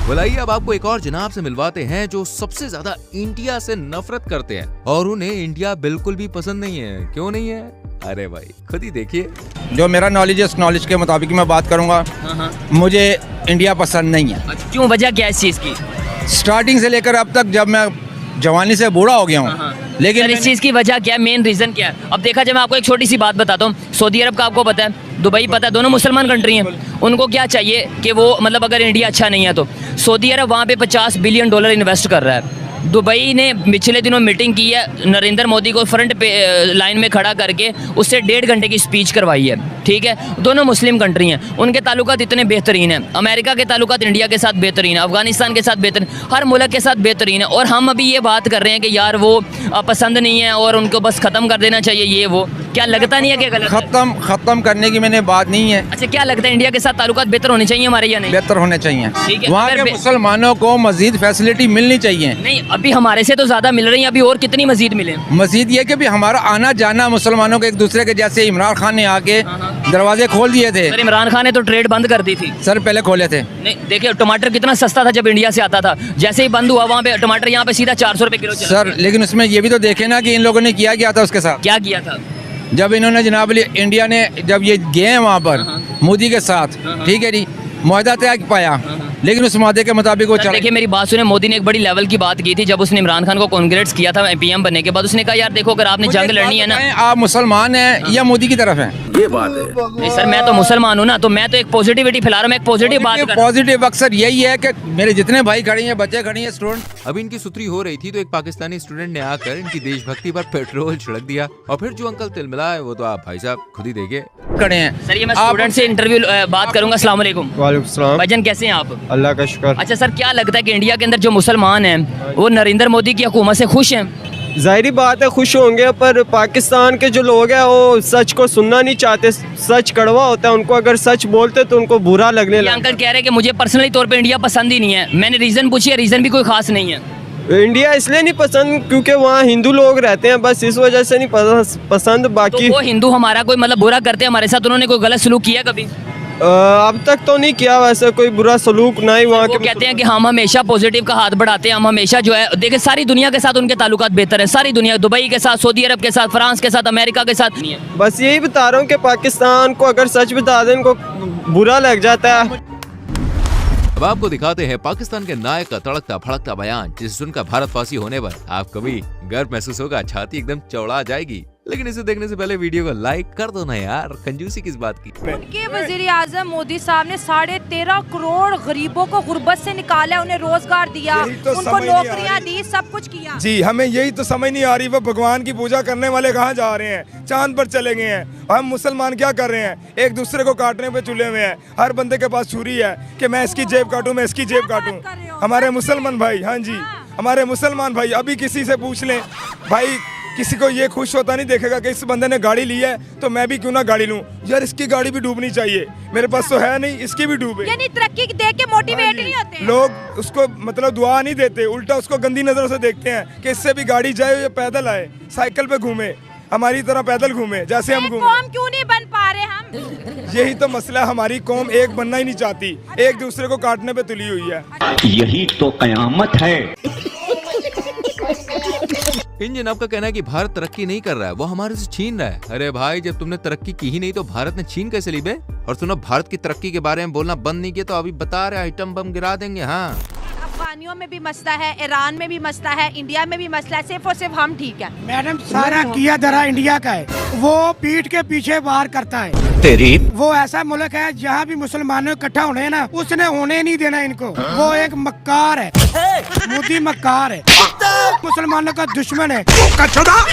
बुलाइए अब आपको एक और जनाब से मिलवाते हैं जो सबसे ज्यादा इंडिया से नफरत करते हैं और उन्हें इंडिया बिल्कुल भी पसंद नहीं है। क्यों नहीं है? अरे भाई खुद ही देखिए। जो मेरा नॉलेज है उस नॉलेज के मुताबिक मैं बात करूंगा। मुझे इंडिया पसंद नहीं है। क्यों, वजह क्या है इस चीज की? स्टार्टिंग से लेकर अब तक, जब मैं जवानी से बूढ़ा हो गया हूँ। लेकिन इस चीज की वजह क्या है, मेन रीजन क्या है? अब देखा जाए, मैं आपको एक छोटी सी बात बताता हूँ। सऊदी अरब का आपको पता है, दुबई पता है, दोनों मुसलमान कंट्री हैं। उनको क्या चाहिए कि वो मतलब अगर इंडिया अच्छा नहीं है तो सऊदी अरब वहाँ पे $50 बिलियन इन्वेस्ट कर रहा है। दुबई ने पिछले दिनों मीटिंग की है, नरेंद्र मोदी को फ्रंट पे लाइन में खड़ा करके उससे 1.5 घंटे की स्पीच करवाई है। ठीक है, दोनों मुस्लिम कंट्री हैं, उनके ताल्लुकात इतने बेहतरीन हैं। अमेरिका के ताल्लुकात इंडिया के साथ बेहतरीन है, अफगानिस्तान के साथ बेहतरीन, हर मुल्क के साथ बेहतरीन है। और हम अभी ये बात कर रहे हैं कि यार वो पसंद नहीं है और उनको बस ख़त्म कर देना चाहिए, ये वो। क्या लगता नहीं है कि गलत है? खत्म करने की मैंने बात नहीं है। अच्छा, क्या लगता है इंडिया के साथ ताल्लुकात बेहतर होने चाहिए हमारे या नहीं? बेहतर होने चाहिए। ठीक है, वहाँ के मुसलमानों को मजीद फैसिलिटी मिलनी चाहिए। नहीं, अभी हमारे से तो ज्यादा मिल रही है, अभी और कितनी मजीद मिले? मजीद ये कि भी हमारा आना जाना मुसलमानों के एक दूसरे के, जैसे इमरान खान ने आके दरवाजे खोल दिए थे। सर, इमरान खान ने तो ट्रेड बंद कर दी थी। सर पहले खोले थे। नहीं, देखिए टमाटर कितना सस्ता था जब इंडिया से आता था, जैसे ही बंद हुआ वहाँ पे टमाटर यहाँ पे सीधा 400 रुपए किलो चला। सर लेकिन उसमें ये भी तो देखे ना कि इन लोगों ने किया था उसके साथ। क्या किया था? जब इन्होंने जनाब इंडिया ने जब ये गए हैं वहाँ पर मोदी के साथ, ठीक है जी, मुआहदा तय पाया, लेकिन उस मुआहदे के मुताबिक वो चला। देखिए मेरी बात सुने, मोदी ने एक बड़ी लेवल की बात की थी जब उसने इमरान खान को कांग्रेट्स किया था पीएम बनने के बाद। उसने कहा यार देखो, अगर आपने जंग लड़नी है ना, आप मुसलमान हैं या मोदी की तरफ हैं? ये बात है। नहीं सर, मैं तो मुसलमान हूँ ना, तो मैं तो एक पॉजिटिविटी फैला रहा हूँ, मैं एक पॉजिटिव बात कर रहा हूँ। पॉजिटिव अक्सर यही है कि मेरे जितने भाई खड़े हैं, बच्चे खड़े हैं, स्टूडेंट। अब इनकी सुतरी हो रही थी तो एक पाकिस्तानी स्टूडेंट ने आकर इनकी देशभक्ति पर पेट्रोल छिड़क दिया और फिर जो अंकल तिलमिला है वो तो आप भाई साहब खुद ही देखिए खड़े हैं। सर ये मैं स्टूडेंट से इंटरव्यू बात करूंगा। अस्सलाम वालेकुम। वालेकुम सलाम। भाईजान कैसे हैं आप? अल्लाह का शुक्र। अच्छा सर, क्या लगता है कि इंडिया के अंदर जो मुसलमान हैं वो नरेंद्र मोदी की हुकूमत से खुश हैं? जाहिर बात है खुश होंगे, पर पाकिस्तान के जो लोग हैं वो सच को सुनना नहीं चाहते। सच कड़वा होता है, उनको अगर सच बोलते तो उनको बुरा लगने लगता है। अंकल कह रहे हैं कि मुझे पर्सनली तौर पे इंडिया पसंद ही नहीं है। मैंने रीजन पूछी है, रीजन भी कोई खास नहीं है। इंडिया इसलिए नहीं पसंद क्योंकि वहाँ हिंदू लोग रहते हैं, बस इस वजह से नहीं पसंद। बाकी तो वो हिंदू हमारा कोई मतलब बुरा करते हैं हमारे साथ, उन्होंने कोई गलत सलूक किया कभी? अब तक तो नहीं किया वैसे कोई बुरा सलूक, ना ही वहाँ के। कहते हैं कि हम हमेशा पॉजिटिव का हाथ बढ़ाते हैं, हम हमेशा जो है देखिए सारी दुनिया के साथ उनके ताल्लुकात बेहतर है। सारी दुनिया, दुबई के साथ, सऊदी अरब के साथ, फ्रांस के साथ, अमेरिका के साथ नहीं है। बस यही बता रहा हूँ कि पाकिस्तान को अगर सच बता दें उनको बुरा लग जाता है। अब आपको दिखाते हैं पाकिस्तान के नायक का तड़कता भड़कता बयान, जिसे सुनकर भारतवासी होने पर आपको भी गर्व महसूस होगा, छाती एकदम चौड़ा जाएगी। लेकिन इसे देखने से पहले वीडियो को लाइक कर दो ना यार, कंजूसी किस बात की। उनके वजीर आजम मोदी साहब ने 13.5 करोड़ गरीबों को गुर्बत से निकाला, उन्हें रोजगार दिया, तो उनको नौकरियां दी, सब कुछ किया। जी, हमें यही तो समझ नहीं आ रही, वो भगवान की पूजा करने वाले कहाँ जा रहे हैं? चांद पर चले गए हैं। हम मुसलमान क्या कर रहे हैं? एक दूसरे को काटने पे तुले हुए हैं। हर बंदे के पास छुरी है कि मैं इसकी जेब काटूं, मैं इसकी जेब काटूं। हमारे मुसलमान भाई, हाँ जी, हमारे मुसलमान भाई, अभी किसी से पूछ लें भाई, किसी को ये खुश होता नहीं देखेगा कि इस बंदे ने गाड़ी ली है तो मैं भी क्यों ना गाड़ी लूं। यार इसकी गाड़ी भी डूबनी चाहिए, मेरे पास तो है नहीं, इसकी भी डूबे। यानी तरक्की देख के मोटिवेट नहीं होते लोग, उसको मतलब दुआ नहीं देते, उल्टा उसको गंदी नजरों से देखते हैं कि इससे भी गाड़ी जाए, ये पैदल आए, साइकिल पे घूमे, हमारी तरह पैदल घूमे जैसे हम घूमे। कौम क्यों नहीं बन पा रहे हम? यही तो मसला, हमारी कौम एक बनना ही नहीं चाहती, एक दूसरे को काटने पे तुली हुई है। यही तो कयामत है। इन जनाब का कहना है कि भारत तरक्की नहीं कर रहा है, वो हमारे से छीन रहा है। अरे भाई, जब तुमने तरक्की की ही नहीं तो भारत ने छीन कैसे ली बे? और सुनो, भारत की तरक्की के बारे में बोलना बंद नहीं किया तो अभी बता रहे आइटम बम गिरा देंगे। हाँ, अफगानियों में भी मसला है, ईरान में भी मसला है, इंडिया में भी मसला है, सिर्फ और सिर्फ हम ठीक है। मैडम, सारा किया धरा इंडिया का है, वो पीठ के पीछे वार करता है। तेरी वो ऐसा मुल्क है जहाँ भी मुसलमानों इकट्ठा होने हैं ना, उसने होने नहीं देना इनको। वो एक मक्कार है, मोदी मक्कार है, मुसलमानों का दुश्मन है।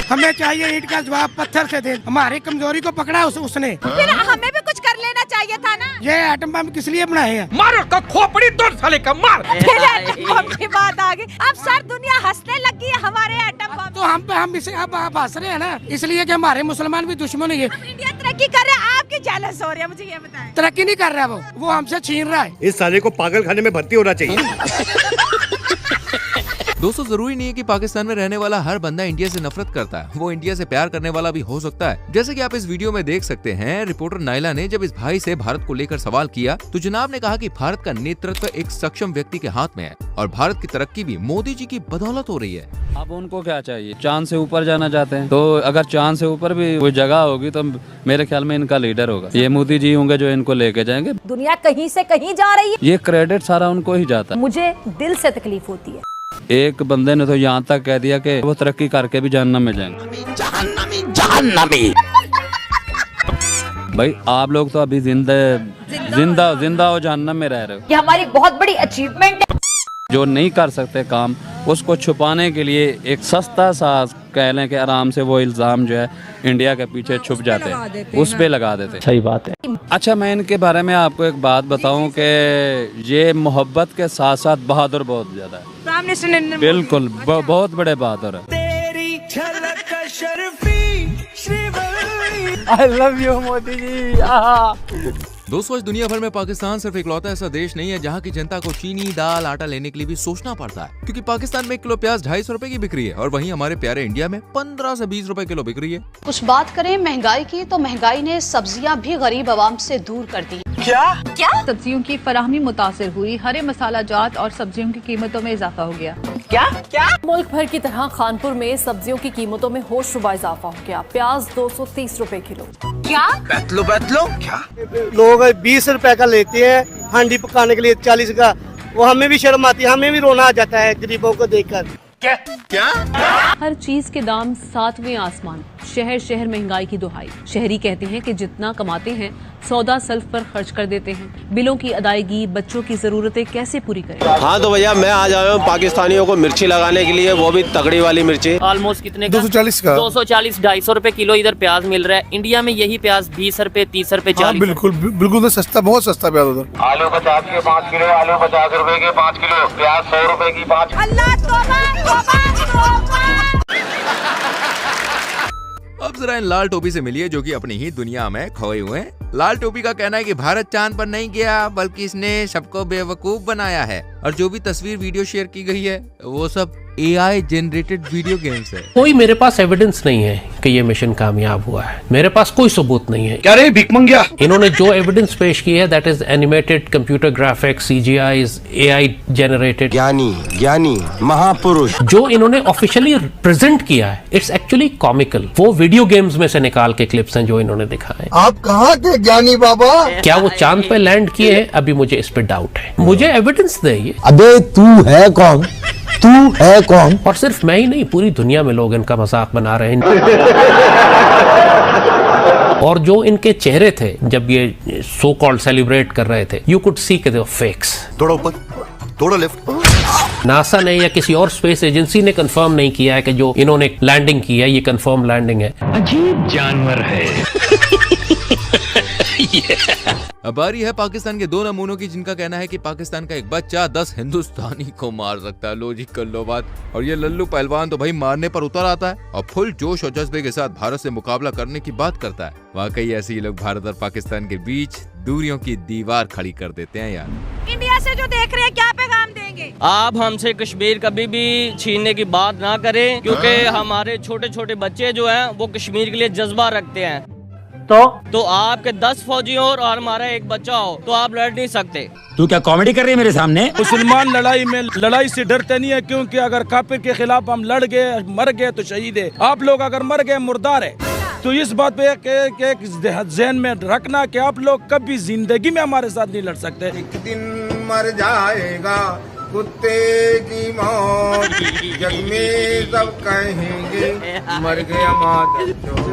हमें चाहिए ईंट का जवाब पत्थर से दे। हमारी कमजोरी को पकड़ा उसने। फिर हमें भी कुछ कर लेना चाहिए था ना। ये एटम बम किस लिए बनाए हैं? मारो का खोपड़ी तोड़ साले का, मार। फिर एटम बम की बात आ गई। अब सर दुनिया हंसने लगी है हमारे एटम बम। तो हम इसे अब हंस रहे हैं ना, इसलिए कि हमारे मुसलमान भी दुश्मन है। इंडिया तरक्की कर रहा है, आपकी जेलस हो रही है, मुझे ये बताएं। तरक्की नहीं कर रहा वो हमसे छीन रहा है। इस साले को पागल खाने में भर्ती होना चाहिए। दोस्तों, जरूरी नहीं है कि पाकिस्तान में रहने वाला हर बंदा इंडिया से नफरत करता है, वो इंडिया से प्यार करने वाला भी हो सकता है। जैसे कि आप इस वीडियो में देख सकते हैं, रिपोर्टर नाइला ने जब इस भाई से भारत को लेकर सवाल किया तो जनाब ने कहा कि भारत का नेतृत्व एक सक्षम व्यक्ति के हाथ में है और भारत की तरक्की भी मोदी जी की बदौलत हो रही है। अब उनको क्या चाहिए? चांद से ऊपर जाना चाहते हैं, तो अगर चांद से ऊपर भी कोई जगह होगी तो मेरे ख्याल में इनका लीडर होगा, ये मोदी जी होंगे जो इनको लेके जाएंगे। दुनिया कहीं से कहीं जा रही है, ये क्रेडिट सारा उनको ही जाता है। मुझे दिल से तकलीफ होती है। एक बंदे ने तो यहाँ तक कह दिया कि वो तरक्की करके भी जहन्नम में जाएंगे। जहन्नमी। भाई, आप लोग तो अभी जिंदा हो जहन्नम में रह रहे हो। ये हमारी बहुत बड़ी अचीवमेंट है। जो नहीं कर सकते काम, उसको छुपाने के लिए एक सस्ता सा कह लें कि आराम से वो इल्जाम जो है इंडिया के पीछे छुप जाते हैं, उस पे लगा देते। सही बात है। अच्छा, मैं इनके बारे में आपको एक बात बताऊं कि ये मोहब्बत के साथ साथ बहादुर बहुत ज्यादा है। प्राइम मिनिस्टर ने बिल्कुल बहुत बड़े बहादुर है। I love you Modi ji. दोस्तों, आज दुनिया भर में पाकिस्तान सिर्फ इकलौता ऐसा देश नहीं है जहाँ की जनता को चीनी, दाल, आटा लेने के लिए भी सोचना पड़ता है, क्योंकि पाकिस्तान में 1 किलो प्याज 250 रुपए की बिक रही है और वहीं हमारे प्यारे इंडिया में 15 से 20 रुपए किलो बिक रही है। कुछ बात करें महंगाई की तो महंगाई ने सब्जियां भी गरीब आवाम से दूर कर दी। क्या सब्जियों की फराहमी मुतासिर हुई, हरे मसाला जात और सब्जियों की कीमतों में इजाफा हो गया। क्या मुल्क भर की तरह खानपुर में सब्जियों की कीमतों में होशरुबा इजाफा हो गया। प्याज 230 रुपए किलो। क्या बैतलो क्या? लोग 20 रुपए का लेते हैं हांडी पकाने के लिए 40 का। वो हमें भी शर्म आती है, हमें भी रोना आ जाता है गरीबों को देखकर। क्या? हर चीज के दाम 7वें आसमान। शहर शहर महंगाई की दुहाई। शहरी कहते हैं कि जितना कमाते हैं सौदा सल्फ पर खर्च कर देते हैं। बिलों की अदायगी, बच्चों की जरूरतें कैसे पूरी करें? हाँ तो भैया, मैं आज आया हूँ पाकिस्तानियों को मिर्ची लगाने के लिए, वो भी तगड़ी वाली मिर्ची। ऑलमोस्ट कितने? 240 का। 240 250 रुपए किलो इधर प्याज मिल रहा है। इंडिया में यही प्याज 20 रुपए 30 रुपए 40। बिल्कुल तो सस्ता, बहुत सस्ता प्याज उधर। आलू 50 के 5 किलो, आलू 50 रुपए के 5 किलो, प्याज 100 रुपए की 5। अल्लाह तौबा तौबा तौबा। अब जरा इन लाल टोपी से मिलिए जो कि अपनी ही दुनिया में खोए हुए हैं। लाल टोपी का कहना है कि भारत चांद पर नहीं गया बल्कि इसने सबको बेवकूफ बनाया है और जो भी तस्वीर वीडियो शेयर की गई है वो सब AI जनरेटेड वीडियो गेम्स है। कोई मेरे पास एविडेंस नहीं है कि ये मिशन कामयाब हुआ है, मेरे पास कोई सबूत नहीं है। क्या रे भिख मंगिया? इन्होंने जो एविडेंस पेश की है that is animated computer graphics, CGI, AI generated. ज्ञानी महापुरुष जो इन्होंने ऑफिशियली प्रेजेंट किया है इट्स एक्चुअली कॉमिकल। वो वीडियो गेम्स में से निकाल के क्लिप्स हैं जो इन्होंने दिखाए। आप कहाँ थे ज्ञानी बाबा? क्या वो चांद पे लैंड किए हैं? अभी मुझे इस पे डाउट है, मुझे एविडेंस दे ये। अबे तू है कौन? और सिर्फ मैं ही नहीं, पूरी दुनिया में लोग इनका मजाक बना रहे हैं। और जो इनके चेहरे थे जब ये सो कॉल्ड सेलिब्रेट कर रहे थे, यू कुड सी के फेक्स। थोड़ा ऊपर, थोड़ा लेफ्ट। नासा ने या किसी और स्पेस एजेंसी ने कंफर्म नहीं किया है कि जो इन्होंने लैंडिंग की है ये कंफर्म लैंडिंग है। अजीब जानवर है। अब बारी है पाकिस्तान के 2 नमूनों की जिनका कहना है कि पाकिस्तान का एक बच्चा 10 हिंदुस्तानी को मार सकता है। लो जी, कर लो बात। और ये लल्लू पहलवान तो भाई मारने पर उतर आता है और फुल जोश और जज्बे के साथ भारत से मुकाबला करने की बात करता है। वाकई ऐसे ही लोग भारत और पाकिस्तान के बीच दूरियों की दीवार खड़ी कर देते हैं यार। इंडिया से जो देख रहे हैं क्या पैगाम देंगे? आप हमसे कश्मीर कभी भी छीनने की बात ना करें, क्योंकि हमारे छोटे छोटे बच्चे जो हैं वो कश्मीर के लिए जज्बा रखते हैं। तो आपके 10 फौजी हो और हमारा एक बच्चा हो तो आप लड़ नहीं सकते। तू क्या कॉमेडी कर रही है मेरे सामने? मुसलमान लड़ाई से डरते नहीं है, क्योंकि अगर काफिर के खिलाफ हम लड़ गए, मर गए तो शहीद है। आप लोग अगर मर गए मुर्दार है। तो इस बात पे एक ज़हन में रखना कि आप लोग कभी जिंदगी में हमारे साथ नहीं लड़ सकते। एक दिन मर जाएगा कुत्ते की मौत, जग में सब कहेंगे मर गया मादर चोर।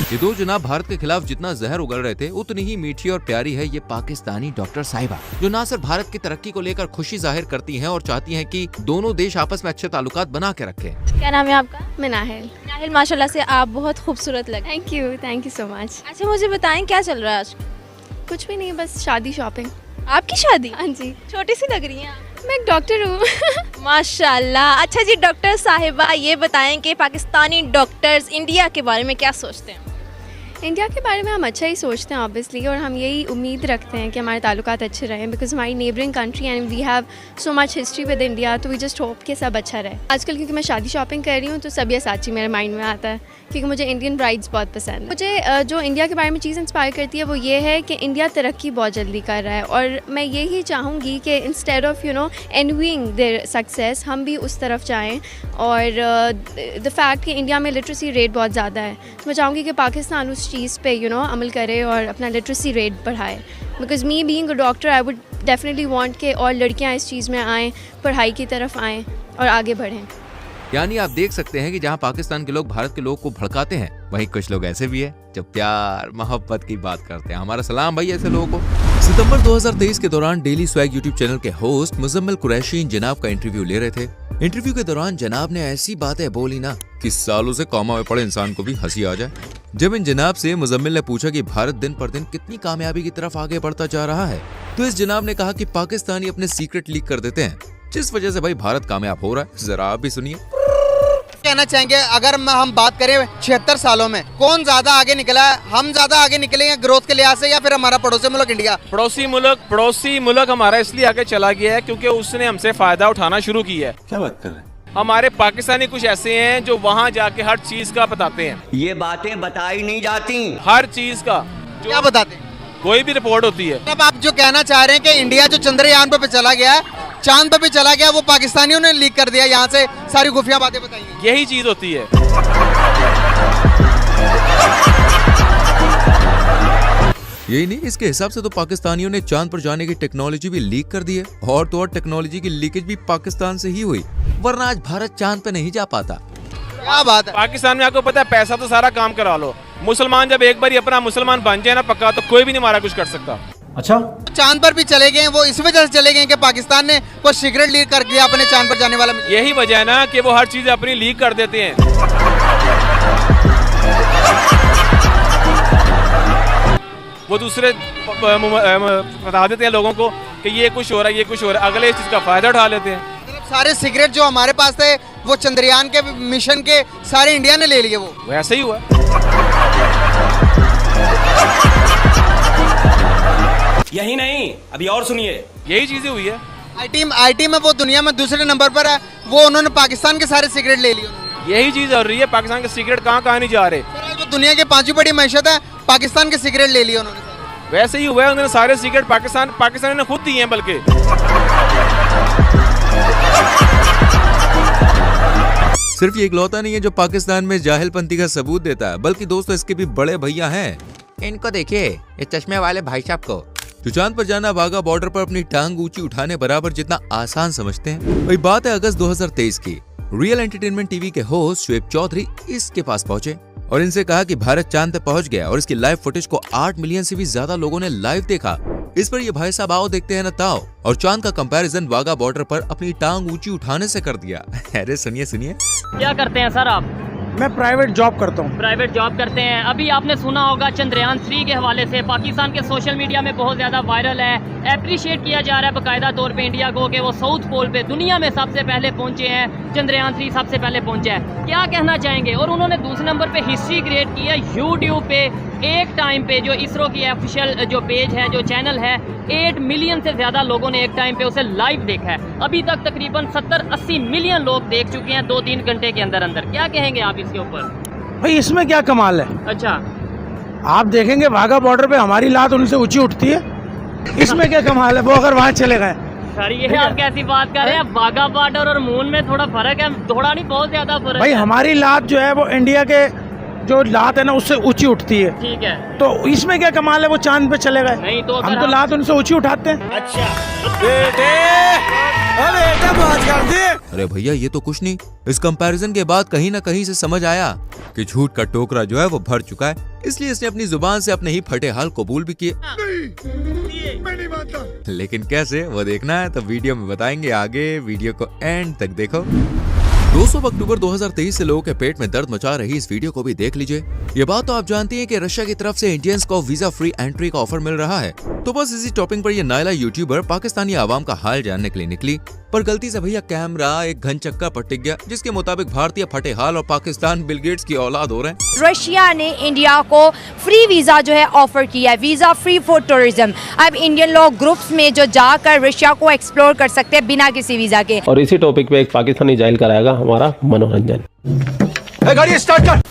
ये दो जनाब भारत के खिलाफ जितना जहर उगल रहे थे उतनी ही मीठी और प्यारी है ये पाकिस्तानी डॉक्टर साहिबा, जो ना सिर्फ भारत की तरक्की को लेकर खुशी जाहिर करती हैं और चाहती हैं कि दोनों देश आपस में अच्छे ताल्लुकात बना के रखें। क्या नाम है आपका? मैं नाहिल। नाहिल, माशाल्लाह से आप बहुत खूबसूरत लगे। Thank you so much. अच्छा मुझे बताएं क्या चल रहा है आज? कुछ भी नहीं, बस शादी शॉपिंग। आपकी शादी? हाँ जी। छोटी सी लग रही हैं आप। मैं एक डॉक्टर हूँ। माशाल्लाह। अच्छा जी डॉक्टर साहिबा, ये बताएं कि पाकिस्तानी डॉक्टर्स इंडिया के बारे में क्या सोचते हैं? इंडिया के बारे में हम अच्छा ही सोचते हैं ऑब्वियसली, और हम यही उम्मीद रखते हैं कि हमारे ताल्लुकात अच्छे रहें, बिकॉज हमारी neighbouring country and we have so much history with India, तो वी जस्ट होप कि सब अच्छा रहे। आजकल क्योंकि मैं शादी शॉपिंग कर रही हूँ तो सब्यसाची मेरे माइंड में आता है, क्योंकि मुझे इंडियन ब्राइड्स बहुत पसंद है। मुझे जो इंडिया के बारे में चीज़ इंस्पायर करती है वो ये है कि इंडिया तरक्की बहुत जल्दी कर रहा है, और मैं यही चाहूँगी कि इंस्टेड ऑफ एनवीइंग देयर सक्सेस हम भी उस तरफ जाएँ। और द फैक्ट कि इंडिया में लिटरेसी रेट बहुत ज़्यादा है, तो मैं चाहूँगी कि पाकिस्तान उस चीज़ पे अमल करे और अपना लिटरेसी रेट बढ़ाए। Because me being a doctor I would definitely want कि और लड़कियां इस चीज़ में आएँ, पढ़ाई की तरफ आएँ और आगे बढ़ें। यानी आप देख सकते हैं कि जहां पाकिस्तान के लोग भारत के लोग को भड़काते हैं, वहीं कुछ लोग ऐसे भी हैं जो प्यार मोहब्बत की बात करते हैं। हमारा सलाम भाई ऐसे लोगों को। सितंबर 2023 के दौरान डेली स्वैग यूट्यूब चैनल के होस्ट मुजम्मिल कुरैशी इन जनाब का इंटरव्यू ले रहे थे। इंटरव्यू के दौरान जनाब ने ऐसी बातें बोली ना कि सालों से कौमा में पड़े इंसान को भी हंसी आ जाए। जब इन जनाब से मुजम्मिल ने पूछा कि भारत दिन पर दिन कितनी कामयाबी की तरफ आगे बढ़ता जा रहा है, तो इस जनाब ने कहा कि पाकिस्तानी अपने सीक्रेट लीक कर देते हैं, जिस वजह से भाई भारत कामयाब हो रहा है। जरा आप भी सुनिए। कहना चाहेंगे अगर हम बात करें 76 सालों में कौन ज्यादा आगे निकला है? हम ज्यादा आगे निकले हैं ग्रोथ के लिहाज से, या फिर हमारा पड़ोसी मुल्क इंडिया? पड़ोसी मुल्क हमारा इसलिए आगे चला गया है क्योंकि उसने हमसे फायदा उठाना शुरू किया है। क्या बात कर रहे हैं? हमारे पाकिस्तानी कुछ ऐसे हैं जो वहाँ जाके हर चीज का बताते हैं। ये बातें बताई नहीं जाती। हर चीज का क्या बताते हैं? कोई भी रिपोर्ट होती है। अब आप जो कहना चाह रहे हैं कि इंडिया जो चंद्रयान पे चला गया है, चांद पे भी चला गया, वो पाकिस्तानियों ने लीक कर दिया, यहाँ से सारी खुफिया बातें बताई। यही चीज होती है। यही नहीं, इसके हिसाब से तो पाकिस्तानियों ने चांद पर जाने की टेक्नोलॉजी भी लीक कर दी है, और तो और टेक्नोलॉजी की लीकेज भी पाकिस्तान से ही हुई, वरना आज भारत चांद पे नहीं जा पाता। क्या बात है? पाकिस्तान में आपको पता है पैसा तो सारा काम करा लो, मुसलमान जब एक बार अपना मुसलमान बन जाए ना पक्का, तो कोई भी नहीं हमारा कुछ कर सकता। अच्छा, चांद पर भी चले गए वो इस वजह से चले गए कि पाकिस्तान ने कोई सीक्रेट लीक कर दिया अपने चांद पर जाने वाला। यही वजह है ना कि वो हर चीज अपनी लीक कर देते हैं। वो दूसरे बता देते हैं लोगों को कि ये कुछ हो रहा है, ये कुछ हो रहा है, अगले इस चीज का फायदा उठा लेते हैं। सारे सिगरेट जो हमारे पास थे वो चंद्रयान के मिशन के सारे इंडिया ने ले लिए, वो वैसे ही हुआ। यही नहीं, अभी और सुनिए। यही चीजें हुई है। आईटी में वो दुनिया में दूसरे नंबर पर है, वो उन्होंने पाकिस्तान के सारे सिगरेट ले लिए। यही चीज हो रही है, पाकिस्तान के सिगरेट कहाँ नहीं जा रहे। जो दुनिया की 5वीं बड़ी मैशत है, पाकिस्तान के सिगरेट ले लिए उन्होंने। वैसे ही हुआ है, उन्होंने सारे सिगरेट पाकिस्तान ने खुद दिए हैं। बल्कि सिर्फ ये इकलौता नहीं है जो पाकिस्तान में जाहिलपंथी का सबूत देता है, बल्कि दोस्तों इसके भी बड़े भैया हैं। इनको देखिए, ये चश्मे वाले भाई साहब को, जो चांद पर जाना वाघा बॉर्डर पर अपनी टांग ऊंची उठाने बराबर जितना आसान समझते हैं। वही बात है अगस्त 2023 की। रियल एंटरटेनमेंट टीवी के होस्ट शुएब चौधरी इसके पास पहुंचे और इनसे कहा कि भारत चांद तक पहुंच गया और इसकी लाइव फुटेज को 8 मिलियन से भी ज्यादा लोगों ने लाइव देखा। इस पर ये भाई साहब आओ देखते हैं ना ताओ, और चांद का कंपैरिजन वाघा बॉर्डर पर अपनी टांग ऊंची उठाने से कर दिया। अरे सुनिए सुनिए। क्या करते हैं सर आप? मैं प्राइवेट जॉब करता हूँ। प्राइवेट जॉब करते हैं। अभी आपने सुना होगा चंद्रयान 3 के हवाले से पाकिस्तान के सोशल मीडिया में बहुत ज़्यादा वायरल है, अप्रिशिएट किया जा रहा है बाकायदा तौर पे इंडिया को कि वो साउथ पोल पे दुनिया में सबसे पहले पहुंचे हैं, चंद्रयान 3 सबसे पहले पहुंचा है। क्या कहना चाहेंगे? और उन्होंने दूसरे नंबर पे हिस्ट्री क्रिएट की है यूट्यूब पे एक टाइम पे जो इसरो की ऑफिशियल जो पेज है, जो चैनल है, 8 मिलियन से ज़्यादा लोगों ने एक टाइम पे उसे लाइव देखा है। अभी तक तकरीबन 70-80 मिलियन लोग देख चुके हैं 2-3 घंटे के अंदर अंदर। क्या कहेंगे आप इसके ऊपर? भाई इसमें क्या कमाल है? अच्छा, आप देखेंगे वाघा बॉर्डर पे हमारी लात उनसे ऊंची उठती है, इसमें क्या कमाल है? वो अगर वहाँ चले गए। सर ये आप कैसी बात कर रहे हैं? वाघा बॉर्डर और मून में थोड़ा फर्क है, थोड़ा नहीं बहुत ज्यादा फर्क भाई है। हमारी लात जो है वो इंडिया के जो लात है ना उससे ऊंची उठती है। ठीक है, तो इसमें क्या कमाल है? वो चांद पे चले गए, नहीं तो हम तो लात उनसे ऊंची उठाते हैं। अच्छा अरे भैया ये तो कुछ नहीं। इस कंपैरिजन के बाद कहीं ना कहीं से समझ आया कि झूठ का टोकरा जो है वो भर चुका है, इसलिए इसने अपनी जुबान से अपने ही फटे हाल कबूल भी किए। मैं नहीं मानता। लेकिन कैसे, वो देखना है तो वीडियो में बताएंगे आगे। वीडियो को एंड तक देखो। 200 अक्टूबर 2023 से लोगों के पेट में दर्द मचा रही इस वीडियो को भी देख लीजिए। ये बात तो आप जानती हैं कि रशिया की तरफ से इंडियंस को वीजा फ्री एंट्री का ऑफर मिल रहा है। तो बस इसी टॉपिक पर ये नायला यूट्यूबर पाकिस्तानी आवाम का हाल जानने के लिए निकली, पर गलती से भैया कैमरा एक घन चक्का पर टिक गया, जिसके मुताबिक भारतीय फटे हाल और पाकिस्तान बिल गेट्स की औलाद हो रहे हैं। रशिया ने इंडिया को फ्री वीजा जो है ऑफर किया है, वीजा फ्री फॉर टूरिज्म। अब इंडियन लोग ग्रुप्स में जो जाकर रशिया को एक्सप्लोर कर सकते हैं बिना किसी वीजा के। और इसी टॉपिक पे एक पाकिस्तानी जाहिल कराएगा हमारा मनोरंजन। गाड़ी स्टार्ट कर।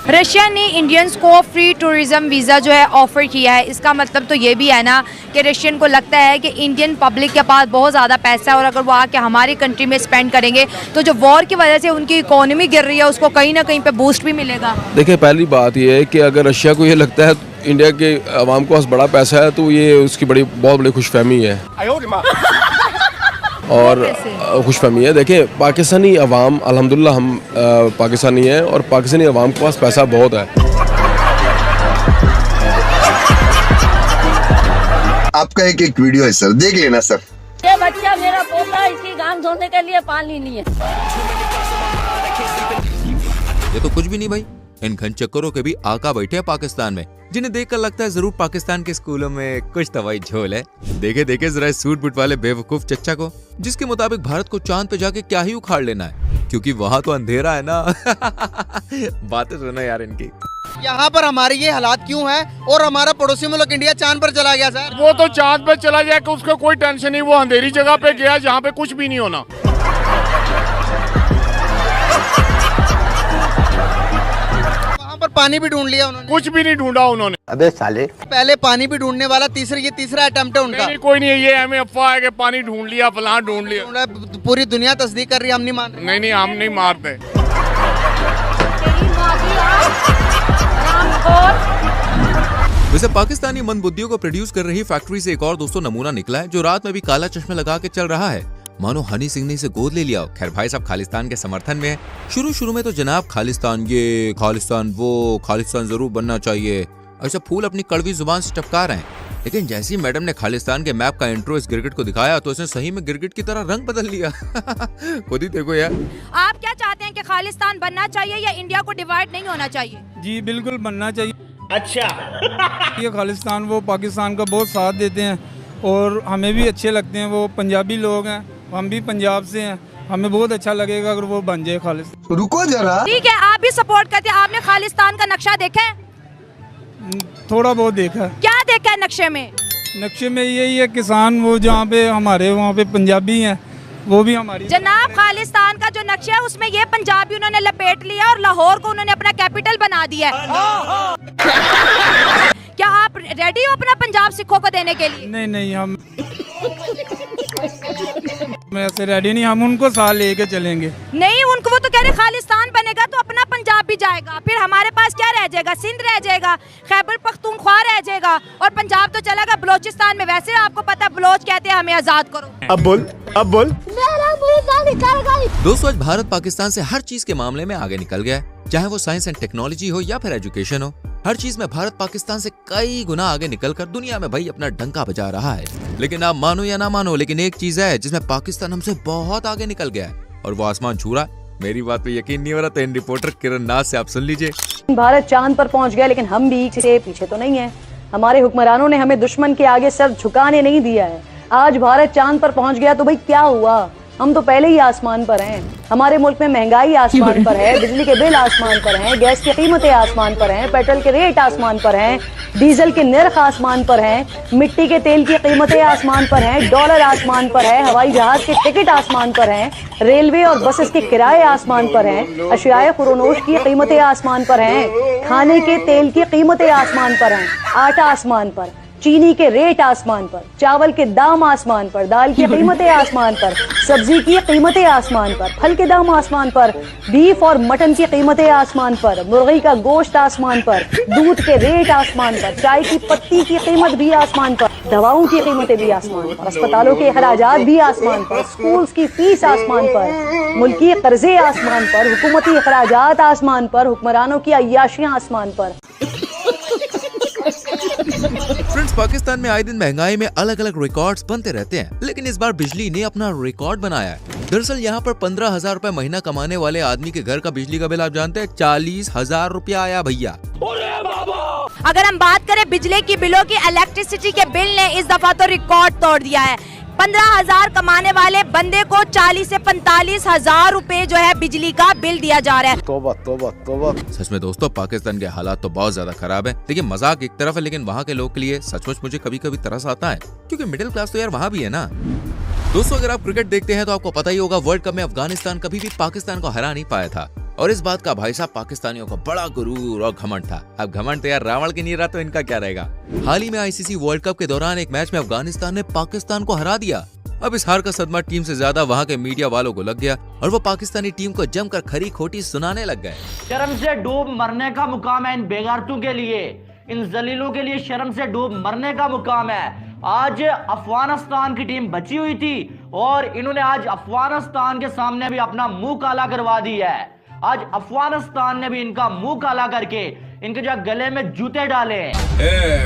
रशिया ने इंडियंस को फ्री टूरिज्म वीज़ा जो है ऑफ़र किया है। इसका मतलब तो ये भी है ना कि रशियन को लगता है कि इंडियन पब्लिक के पास बहुत ज़्यादा पैसा है और अगर वो आके हमारी कंट्री में स्पेंड करेंगे तो जो वॉर की वजह से उनकी इकोनॉमी गिर रही है उसको कहीं ना कहीं पे बूस्ट भी मिलेगा। देखिए, पहली बात ये है कि अगर रशिया को ये लगता है इंडिया के आवाम के पास बड़ा पैसा है तो ये उसकी बहुत बड़ी खुशफहमी है और खुशफहमी है। देखिए, पाकिस्तानी अवाम अल्हम्दुलिल्लाह हम पाकिस्तानी हैं और पाकिस्तानी अवाम के पास पैसा बहुत है। आपका एक वीडियो है सर, देख लेना सर। ये बच्चा मेरा पोता, इसकी गांव धोने के लिए पानी नहीं है। ये तो कुछ भी नहीं भाई, इन घन चक्करों के भी आका बैठे हैं पाकिस्तान में, जिन्हें देखकर लगता है जरूर पाकिस्तान के स्कूलों में कुछ तो भाई झोल है। देखे जरा इस सूट बूट वाले बेवकूफ चच्चा को, जिसके मुताबिक भारत को चांद पे जाके क्या ही उखाड़ लेना है, क्योंकि वहाँ तो अंधेरा है ना। बातें सुनो यार इनकी। यहाँ पर हमारे ये हालात क्यों है और हमारा पड़ोसी मुल्क इंडिया चांद पर चला गया सर? वो तो चांद पर चला जाए कि उसको कोई टेंशन नहीं, वो अंधेरी जगह पे गया जहाँ पे कुछ भी नहीं होना। पर पानी भी ढूंढ लिया उन्होंने? कुछ भी नहीं ढूंढा उन्होंने। अबे साले, पहले पानी भी ढूंढने वाला तीसरा अटेम्प्ट है उनका। नहीं, कोई नहीं है, ये हमें अफवाह है कि पानी ढूंढ लिया, फलां ढूंढ लिया। पूरी दुनिया तस्दीक कर रही है, हम नहीं मान रहे। नहीं, हम नहीं मारते। वैसे पाकिस्तानी मंदबुद्धियों को प्रोड्यूस कर रही फैक्ट्री से एक और दोस्तों नमूना निकला है, जो रात में भी काला चश्मा लगा के चल रहा है, मानो हनी सिंह ने इसे गोद ले लिया। खैर भाई साहब खालिस्तान के समर्थन में है। शुरू में तो जनाब खालिस्तान ये, खालिस्तान वो, खालिस्तान जरूर बनना चाहिए, ऐसा फूल अपनी कड़वी जुबान से टपका रहे हैं। लेकिन जैसी मैडम ने खालिस्तान के मैप का इंट्रो इस गिरगिट को दिखाया तो इसने सही में गिरगिट की तरह रंग बदल लिया। खुद ही देखो यार। आप क्या चाहते हैं कि खालिस्तान बनना चाहिए या इंडिया को डिवाइड नहीं होना चाहिए? जी बिल्कुल बनना चाहिए। अच्छा। ये खालिस्तान वो पाकिस्तान का बहुत साथ देते हैं और हमें भी अच्छे लगते हैं। वो पंजाबी लोग हैं, हम भी पंजाब से हैं, हमें बहुत अच्छा लगेगा अगर वो बन जाए खालिस्तान। रुको जरा। ठीक है, आप भी सपोर्ट करते हैं। आपने खालिस्तान का नक्शा देखा है? थोड़ा बहुत देखा है। क्या देखा है नक्शे में? नक्शे में यही है किसान, वो जहाँ पे हमारे वहाँ पे पंजाबी हैं वो भी हमारी। जनाब खालिस्तान का जो नक्शा है उसमें ये पंजाबी उन्होंने लपेट लिया और लाहौर को उन्होंने अपना कैपिटल बना दिया है। क्या आप रेडी हो अपना पंजाब सिखों को देने के लिए? नहीं, हम ऐसे रेडी नहीं, हम उनको साथ लेके चलेंगे। नहीं, उनको वो तो कह रहे खालिस्तान बनेगा तो अपना पंजाब भी जाएगा, फिर हमारे पास क्या रह जाएगा? सिंध रह जाएगा, खैबर पख्तूनख्वा रह जाएगा और पंजाब तो चलेगा बलोचिस्तान में। वैसे आपको पता है बलोच कहते हैं हमें आजाद करो। अब बोल। दोस्तों आज भारत पाकिस्तान से हर चीज के मामले में आगे निकल गया है, चाहे वो साइंस एंड टेक्नोलॉजी हो या फिर एजुकेशन हो। हर चीज में भारत पाकिस्तान से कई गुना आगे निकलकर दुनिया में भाई अपना डंका बजा रहा है। लेकिन आप मानो या ना मानो, लेकिन एक चीज है जिसमें पाकिस्तान हमसे बहुत आगे निकल गया है और वो आसमान छू रहा है। मेरी बात पे यकीन नहीं हो रहा तो इन रिपोर्टर किरण नाथ से आप सुन लीजिए। भारत चांद पर पहुंच गया लेकिन हम भी से पीछे तो नहीं है। हमारे हुक्मरानों ने हमें दुश्मन के आगे सर झुकाने नहीं दिया है। आज भारत चांद पर पहुंच गया तो भाई क्या हुआ? हम तो पहले ही आसमान पर हैं। हमारे मुल्क में महंगाई आसमान पर है, बिजली के बिल आसमान पर हैं, गैस की कीमतें आसमान पर हैं, पेट्रोल के रेट आसमान पर हैं, डीजल के निर्ख आसमान पर हैं, मिट्टी के तेल की कीमतें आसमान पर हैं, डॉलर आसमान पर है, हवाई जहाज के टिकट आसमान पर हैं, रेलवे और बसेस के किराए आसमान पर हैं, अशियाए खुरोनोश की कीमतें आसमान पर हैं, खाने के तेल की कीमतें आसमान पर हैं, आटा आसमान पर, चीनी के रेट आसमान पर, चावल के दाम आसमान पर, दाल की कीमतें आसमान पर, सब्जी की कीमतें आसमान पर, फल के दाम आसमान पर, बीफ और मटन की कीमतें आसमान पर, मुर्गी का गोश्त आसमान पर, दूध के रेट आसमान पर, चाय की पत्ती की कीमत भी आसमान पर, दवाओं की कीमतें भी आसमान पर, अस्पतालों के अखराजात भी आसमान पर, स्कूल्स की फीस आसमान पर, मुल्की कर्जे आसमान पर, हुकूमती अखराजात आसमान पर, हुक्मरानों की अय्याशियां आसमान पर। फ्रेंड्स, पाकिस्तान में आए दिन महंगाई में अलग अलग रिकॉर्ड्स बनते रहते हैं, लेकिन इस बार बिजली ने अपना रिकॉर्ड बनाया है। दरअसल यहाँ पर 15,000 रुपए महीना कमाने वाले आदमी के घर का बिजली का बिल आप जानते हैं 40,000 रुपया आया भैया। अगर हम बात करें बिजली की बिलों की, इलेक्ट्रिसिटी के बिल ने इस दफा तो रिकॉर्ड तोड़ दिया है। 15,000 कमाने वाले बंदे को 40 से 45,000 रुपए जो है बिजली का बिल दिया जा रहा है। तौबा तौबा तौबा। सच में दोस्तों, पाकिस्तान के हालात तो बहुत ज्यादा खराब है। लेकिन मजाक एक तरफ है, लेकिन वहाँ के लोग के लिए सचमुच मुझे कभी कभी तरस आता है, क्योंकि मिडिल क्लास तो यार वहाँ भी है ना। दोस्तों, अगर आप क्रिकेट देखते हैं तो आपको पता ही होगा, वर्ल्ड कप में अफगानिस्तान कभी भी पाकिस्तान को हरा नहीं पाया था, और इस बात का भाई साहब पाकिस्तानियों को बड़ा गुरूर और घमंड था। अब घमंड तो यार रावण की नहीं रहा, तो इनका क्या रहेगा। हाल ही में आईसीसी वर्ल्ड कप के दौरान एक मैच में अफगानिस्तान ने पाकिस्तान को हरा दिया। अब इस हार का सदमा टीम से ज्यादा वहाँ के मीडिया वालों को लग गया, और वो पाकिस्तानी टीम को जमकर खरी खोटी सुनाने लग गए। शर्म से डूब मरने का मुकाम है इन बेगारतों के लिए, इन जलीलों के लिए शर्म से डूब मरने का मुकाम है। आज अफगानिस्तान की टीम बची हुई थी और इन्होंने आज अफगानिस्तान के सामने भी अपना मुंह काला करवा दिया है। आज अफगानिस्तान ने भी इनका मुंह काला करके इनके जो गले में जूते डाले।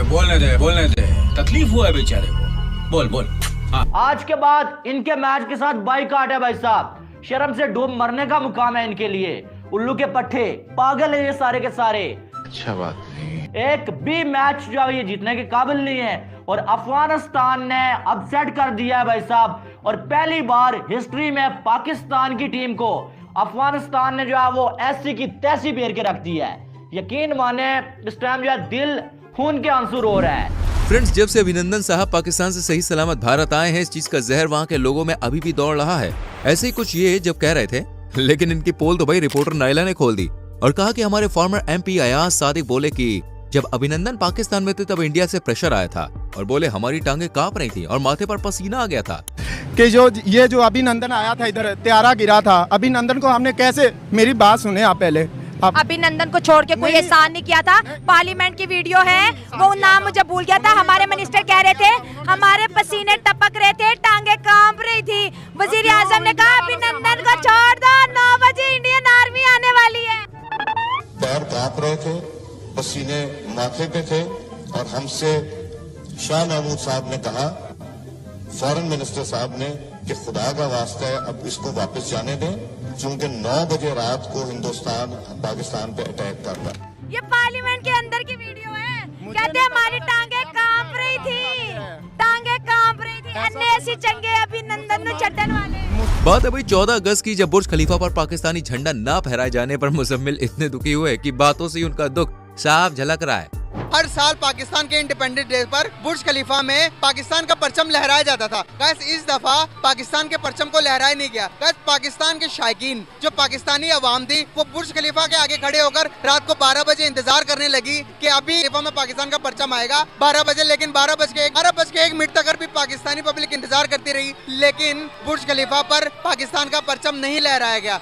बोलने दे, तकलीफ हुआ है बेचारे को, बोल। हाँ। आज के बाद इनके मैच के साथ बाइकाट है भाई साहब। शर्म से डूब मरने का मुकाम है इनके लिए। उल्लू के पट्टे, पागल है ये सारे के सारे। अच्छा बात नहीं, एक भी मैच जो है ये जीतने के काबिल नहीं है, और अफगानिस्तान ने अपसेट कर दिया है भाई साहब। और पहली बार हिस्ट्री में पाकिस्तान की टीम को अफगानिस्तान ने जो है वो ऐसी की तैसी फेर के रख दी है। यकीन माने इस टाइम जो है दिल खून के आंसू रो रहा है। फ्रेंड्स, जब से अभिनंदन साहब पाकिस्तान से सही सलामत भारत आए हैं, इस चीज का जहर वहाँ के लोगों में अभी भी दौड़ रहा है। ऐसे ही कुछ ये जब कह रहे थे, लेकिन इनकी पोल तो भाई रिपोर्टर नाइला ने खोल दी और कहा कि हमारे फॉर्मर MP अयाज सादिक बोले कि जब अभिनंदन पाकिस्तान में थे तब इंडिया से प्रेशर आया था, और बोले हमारी टांगे कांप रही थी और माथे पर पसीना आ गया था। कि जो अभिनंदन आया था इधर, त्यारा गिरा था, अभिनंदन को हमने कैसे, मेरी बात सुने आप पहले। अभिनंदन को छोड़ के कोई एहसान नहीं किया था। पार्लियामेंट की वीडियो है, वो नाम मुझे भूल गया था। हमारे मिनिस्टर कह रहे थे हमारे पसीने टपक रहे थे, टांगे कांप रही थी। वजीर आजम ने कहा अभिनंदन को छोड़ दो, 9 बजे इंडियन आर्मी आने वाली है। पैर कांप रहे थे, पसीने माथे पे थे, और हमसे शाह महमूद साहब ने कहा, फॉरेन मिनिस्टर साहब ने, कि खुदा का वास्ता है अब इसको वापस जाने दें, क्योंकि 9 बजे रात को हिंदुस्तान पाकिस्तान पे अटैक करता। ये पार्लियामेंट के अंदर की वीडियो है। कहते हैं हमारी टांगे कांप रही थी, टांगे कांप रही थी, अन्य ऐसी चंगे अभिनंदन न चट्टन वाले। बात है भाई 14 अगस्त की, जब बुर्ज खलीफा पर पाकिस्तानी झंडा ना फहराए जाने पर मुजम्मिल इतने दुखी हुए कि बातों से उनका दुख साफ झलक रहा है। हर साल पाकिस्तान के इंडिपेंडेंस डे पर बुर्ज खलीफा में पाकिस्तान का परचम लहराया जाता था। गाइस, इस दफा पाकिस्तान के परचम को लहराया नहीं गया। गाइस, पाकिस्तान के शायकीन, जो पाकिस्तानी अवाम थी, वो बुर्ज खलीफा के आगे खड़े होकर रात को 12 बजे इंतजार करने लगी कि अभी खलीफा में पाकिस्तान का परचम आएगा 12 बजे। लेकिन 12 बज के 1 मिनट तक भी पाकिस्तानी पब्लिक इंतजार करती रही, लेकिन बुर्ज खलीफा पर पाकिस्तान का परचम नहीं लहराया गया।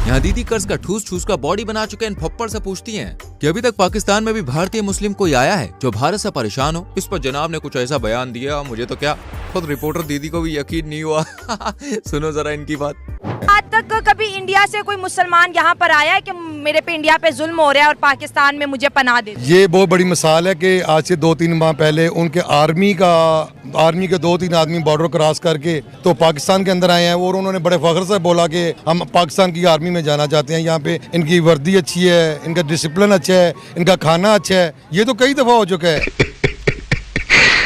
यहाँ दीदी कर्ज का ठूस ठूस का बॉडी बना चुके इन फप्पड़ से पूछती हैं कि अभी तक पाकिस्तान में भी भारतीय मुस्लिम कोई आया है जो भारत से परेशान हो। इस पर जनाब ने कुछ ऐसा बयान दिया, मुझे तो क्या खुद रिपोर्टर दीदी को भी यकीन नहीं हुआ। सुनो जरा इनकी बात। आज तक कभी इंडिया से कोई मुसलमान यहाँ पर आया है कि मेरे पे इंडिया पे जुल्म हो रहा है और पाकिस्तान में मुझे पनाह दे? ये बहुत बड़ी मिसाल है कि आज से 2-3 माह पहले उनके आर्मी के 2-3 आदमी बॉर्डर क्रॉस करके तो पाकिस्तान के अंदर आए हैं, और उन्होंने बड़े फख्र से बोला कि हम पाकिस्तान की आर्मी में जाना चाहते हैं। यहाँ पे इनकी वर्दी अच्छी है, इनका डिसिप्लिन अच्छा है, इनका खाना अच्छा है। ये तो कई दफा हो चुका है।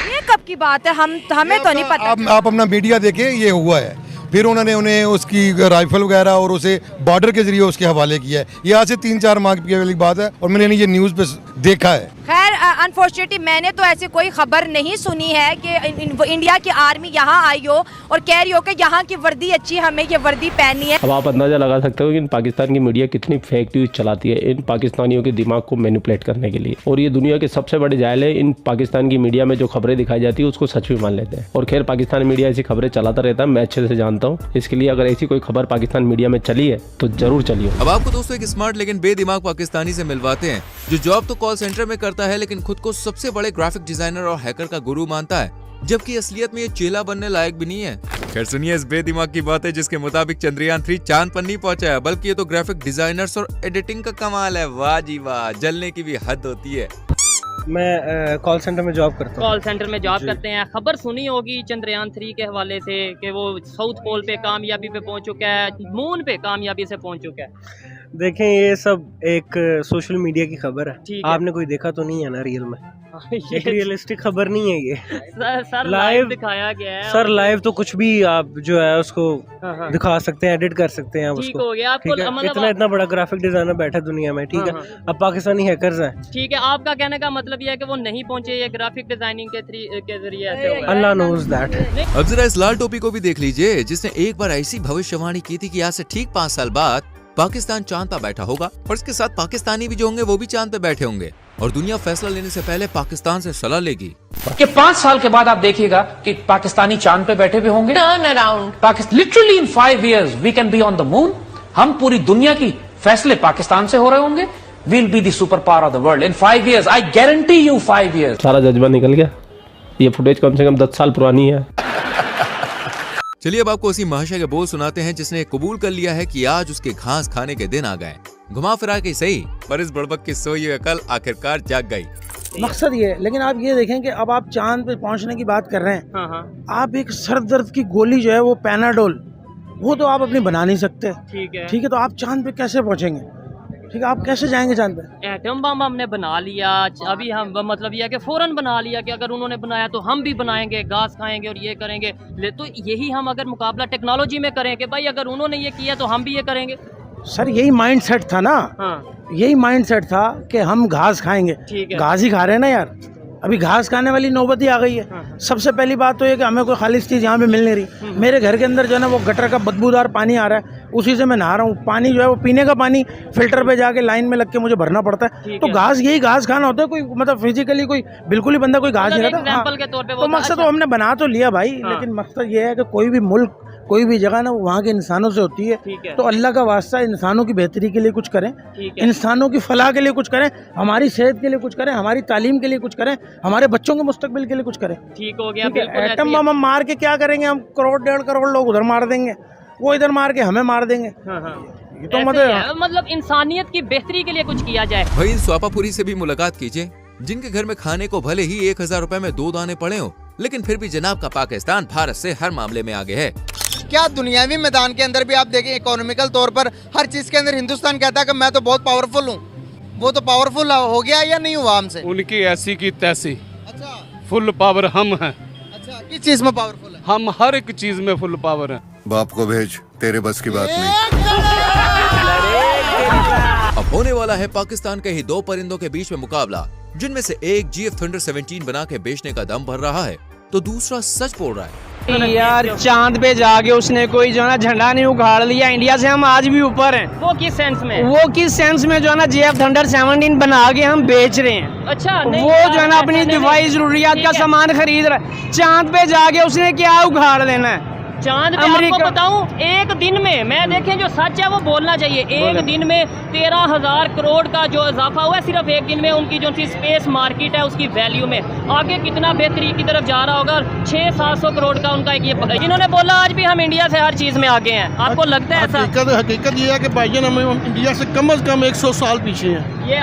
ये की बात है, हमें तो नहीं पता। आप अपना मीडिया देखें, ये हुआ है। फिर उन्होंने उन्हें उसकी राइफल वगैरह और उसे बॉर्डर के जरिए उसके हवाले किया है। ये आज से 3-4 माह की बात है और मैंने ये न्यूज़ पे देखा है। खैर अनफॉर्चुनेटली मैंने तो ऐसी कोई खबर नहीं सुनी है कि इंडिया की आर्मी यहाँ आई हो और कह रही हो कि यहाँ की वर्दी अच्छी, हमें ये वर्दी पहननी है। अब आप अंदाजा लगा सकते हो कि इन पाकिस्तान की मीडिया कितनी फेक न्यूज चलाती है इन पाकिस्तानियों के दिमाग को मैनिपुलेट करने के लिए, और ये दुनिया के सबसे बड़े जायल है। इन पाकिस्तान की मीडिया में जो खबरें दिखाई जाती है उसको सच भी मान लेते हैं। और खैर पाकिस्तानी मीडिया ऐसी खबरें चलाता रहता है, मैं अच्छे से जानता हूँ। इसके लिए अगर ऐसी कोई खबर पाकिस्तान मीडिया में चली है तो जरूर चलिए। अब आपको दोस्तों एक स्मार्ट लेकिन बेदिमाग पाकिस्तानी से मिलवाते हैं जो जॉब तो कॉल सेंटर में करता है लेकिन खुद को सबसे बड़े ग्राफिक डिजाइनर और हैकर का गुरु मानता है, जबकि असलियत में ये चेला बनने लायक भी नहीं है। खैर सुनिए इस बेदिमाग की बात है जिसके मुताबिक चंद्रयान 3 चांद पर नहीं पहुंचा है, बल्कि ये तो ग्राफिक डिजाइनर्स और एडिटिंग का कमाल है। वाह जी वाह, जलने की भी हद होती है। मैं कॉल सेंटर में जॉब करता हूँ। कॉल सेंटर में जॉब करते हैं। खबर सुनी होगी चंद्रयान 3 के हवाले से कि वो साउथ पोल पे कामयाबी पे पहुंच चुका है, मून पे कामयाबी से पहुंच चुका है। देखें ये सब एक सोशल मीडिया की खबर है, आपने कोई देखा तो नहीं है ना रियल में। एक रियलिस्टिक खबर नहीं है ये। सर लाइव दिखाया गया है। सर लाइव तो कुछ भी आप जो है उसको दिखा सकते हैं, एडिट कर सकते हैं आप ठीक उसको। हो गया आपको, मतलब इतना बड़ा ग्राफिक डिजाइनर बैठा दुनिया में, ठीक है। अब पाकिस्तानी हैकर्स हैं। ठीक है, आपका कहने का मतलब ये है कि वो नहीं पहुंचे ये ग्राफिक डिजाइनिंग के जरिए ऐसे हुआ। अल्लाह नोज दैट। अब जरा इस लाल टोपी को भी देख लीजिए जिसने एक बार ऐसी भविष्यवाणी की थी कि आज से ठीक 5 साल बाद पाकिस्तान चांद पर बैठा होगा और इसके साथ पाकिस्तानी भी जो होंगे वो भी चांद पे बैठे होंगे और दुनिया फैसला लेने से पहले पाकिस्तान से सलाह लेगी कि 5 साल के बाद आप देखिएगा कि पाकिस्तानी चांद पे बैठे हुए होंगे। Turn around literally in 5 years we can be on the moon. हम पूरी दुनिया की फैसले पाकिस्तान से हो रहे होंगे। We'll be the super power of the world in 5 years। I guarantee you 5 years। सारा जज्बा निकल गया। ये फुटेज कम से कम 10 साल पुरानी है। चलिए अब आपको उसी महाशय के बोल सुनाते हैं जिसने कबूल कर लिया है कि आज उसके घास खाने के दिन आ गए। घुमा फिरा के सही, पर इस बुड़बक की सोई हुई अकल आखिरकार जाग गई। मकसद ये है, लेकिन आप ये देखें कि अब आप चांद पे पहुंचने की बात कर रहे हैं। आप एक सर दर्द की गोली जो है वो पैनाडोल, वो तो आप अपनी बना नहीं सकते। ठीक है, तो आप चांद पे कैसे पहुंचेंगे? ठीक है, आप कैसे जाएंगे चांद पे? एटम बम हमने बना लिया, अभी हम मतलब ये है कि फौरन बना लिया कि अगर उन्होंने बनाया तो हम भी बनाएंगे, घास खाएंगे और ये करेंगे। तो यही हम अगर मुकाबला टेक्नोलॉजी में करें कि भाई अगर उन्होंने ये किया तो हम भी ये करेंगे। सर यही माइंड सेट था ना। यही माइंड सेट था कि हम घास खाएंगे। घास ही खा रहे हैं ना यार, अभी घास खाने वाली नौबत ही आ गई है। सबसे पहली बात तो ये कि हमें कोई खालिश चीज़ यहाँ पे मिल नहीं रही। मेरे घर के अंदर जो है ना वो गटर का बदबूदार पानी आ रहा है, उसी से मैं नहा रहा हूँ। पानी जो है वो पीने का पानी फिल्टर पे जाके लाइन में लग के मुझे भरना पड़ता है। तो घास यही घास खाना होता है। कोई मतलब फिजिकली कोई बिल्कुल ही बंदा कोई घास नहीं खाता। तो मकसद तो हमने बना तो लिया भाई, लेकिन मकसद ये है कि कोई भी मुल्क कोई भी जगह ना वहाँ के इंसानों से होती है। तो अल्लाह का वास्ता इंसानों की बेहतरी के लिए कुछ करें, इंसानों की फलाह के लिए कुछ करें, हमारी सेहत के लिए कुछ करें, हमारी तालीम के लिए कुछ करें, हमारे बच्चों के मुस्तकबिल के लिए कुछ करें। ठीक हो गया। एटम बम हम मार के क्या करेंगे? हम करोड़ 1.5 करोड़ लोग उधर मार देंगे, वो इधर मार के हमें मार देंगे। ये तो मतलब इंसानियत की बेहतरी के लिए कुछ किया जाए। भाई इन स्वापापुरी से भी मुलाकात कीजिए जिनके घर में खाने को भले ही 1000 रुपए में 2 दाने पड़े हो, लेकिन फिर भी जनाब का पाकिस्तान भारत से हर मामले में आगे है। क्या दुनियावी मैदान के अंदर भी आप देखें, इकोनॉमिकल तौर पर हर चीज के अंदर हिंदुस्तान कहता है कि मैं तो बहुत पावरफुल हूँ। वो तो पावरफुल हो गया या नहीं हुआ हमसे? उनकी ऐसी की तैसी। फुल पावर हम हैं। अच्छा, किस चीज में पावरफुल है? हम हर एक चीज में फुल पावर हैं। बाप को भेज, तेरे बस की बात नहीं। अब होने वाला है पाकिस्तान के ही 2 परिंदों के बीच में मुकाबला, जिनमें से एक GF Thunder 17 बना के बेचने का दम भर रहा है तो दूसरा सच बोल रहा है। यार चांद पे जाके उसने कोई जो है ना झंडा नहीं उखाड़ लिया। इंडिया से हम आज भी ऊपर हैं। वो किस सेंस में? वो किस सेंस में जो है ना GF Thunder 17 बना के हम बेच रहे हैं। अच्छा, वो जो है ना अपनी दिफाई जरूरियात का सामान खरीद रहा है। चांद पे जाके उसने क्या उखाड़ लेना है? चांद पे आपको बताऊं, एक दिन में मैं देखें जो सच है वो बोलना चाहिए। एक दिन में 13,000 करोड़ का जो इजाफा हुआ है सिर्फ एक दिन में उनकी जो स्पेस मार्केट है उसकी वैल्यू में। आगे कितना बेहतरी की तरफ जा रहा होगा। 600-700 करोड़ का उनका ये इन्होंने बोला आज भी हम इंडिया से हर चीज में आगे हैं। आपको लगता है ऐसा? हकीकत ये है कि भाईजान हम इंडिया से कम 100 साल पीछे हैं। ये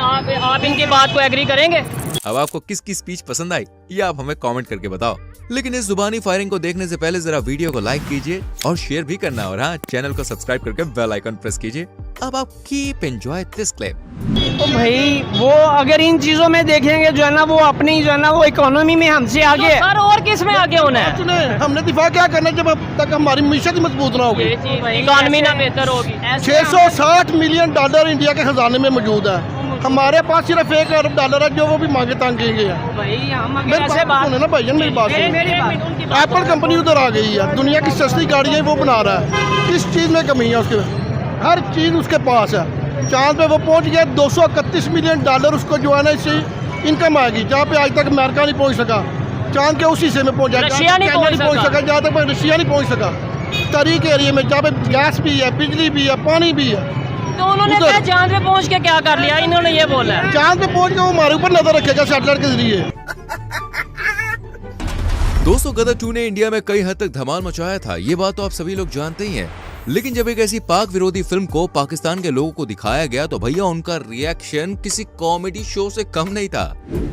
आप इनकी बात को एग्री करेंगे? अब आपको किसकी स्पीच पसंद आई ये आप हमें कमेंट करके बताओ। लेकिन इस जुबानी फायरिंग को देखने से पहले जरा वीडियो को लाइक कीजिए और शेयर भी करना, और हाँ चैनल को सब्सक्राइब करके बेल आइकन प्रेस कीजिए। अब आप कीप एंजॉय दिस क्लिप। तो भाई वो अगर इन चीजों में देखेंगे जो है ना, वो अपनी जो है ना वो इकोनॉमी में हमसे आगे है। सर और किस में आगे होना है? हमने दिफा क्या करना है जब अब तक हमारी मीशत मजबूत ना होगी, इकोनॉमी ना बेहतर होगी। 660 मिलियन डॉलर इंडिया के खजाने में मौजूद है, हमारे पास सिर्फ 1 अरब डॉलर है जो वो भी मांगे तांगेंगे। मेरी बात सुने ना भाईजान, मेरी बात सुनो। एप्पल कंपनी उधर आ गई है, दुनिया की सस्ती गाड़ियाँ वो बना रहा है, किस चीज़ में कमी है उसके? हर चीज़ उसके पास है। चांद पे वो पहुंच गया, 231 मिलियन डॉलर उसको जो है ना इससे इनकम आएगी, जहाँ पे आज तक अमेरिका नहीं पहुंच सका। चांद के उसी से में पहुंच जाएगा, रशिया नहीं पहुंच सका, जहाँ तक रशिया नहीं पहुंच सका। तरीके एरिया में जहाँ पे गैस भी है, बिजली भी है, पानी भी है। तो उन्होंने क्या चांद पे पहुंच के क्या कर लिया? इन्होंने ये बोला है चांद पे पहुंच के वो हमारे ऊपर नजर रखेगा सैटेलाइट के जरिए। दोस्तों, गदर 2 ने इंडिया में कई हद तक धमाल मचाया था, ये बात तो आप सभी लोग जानते ही हैं। लेकिन जब एक ऐसी पाक विरोधी फिल्म को पाकिस्तान के लोगों को दिखाया गया तो भैया उनका रिएक्शन किसी कॉमेडी शो से कम नहीं था।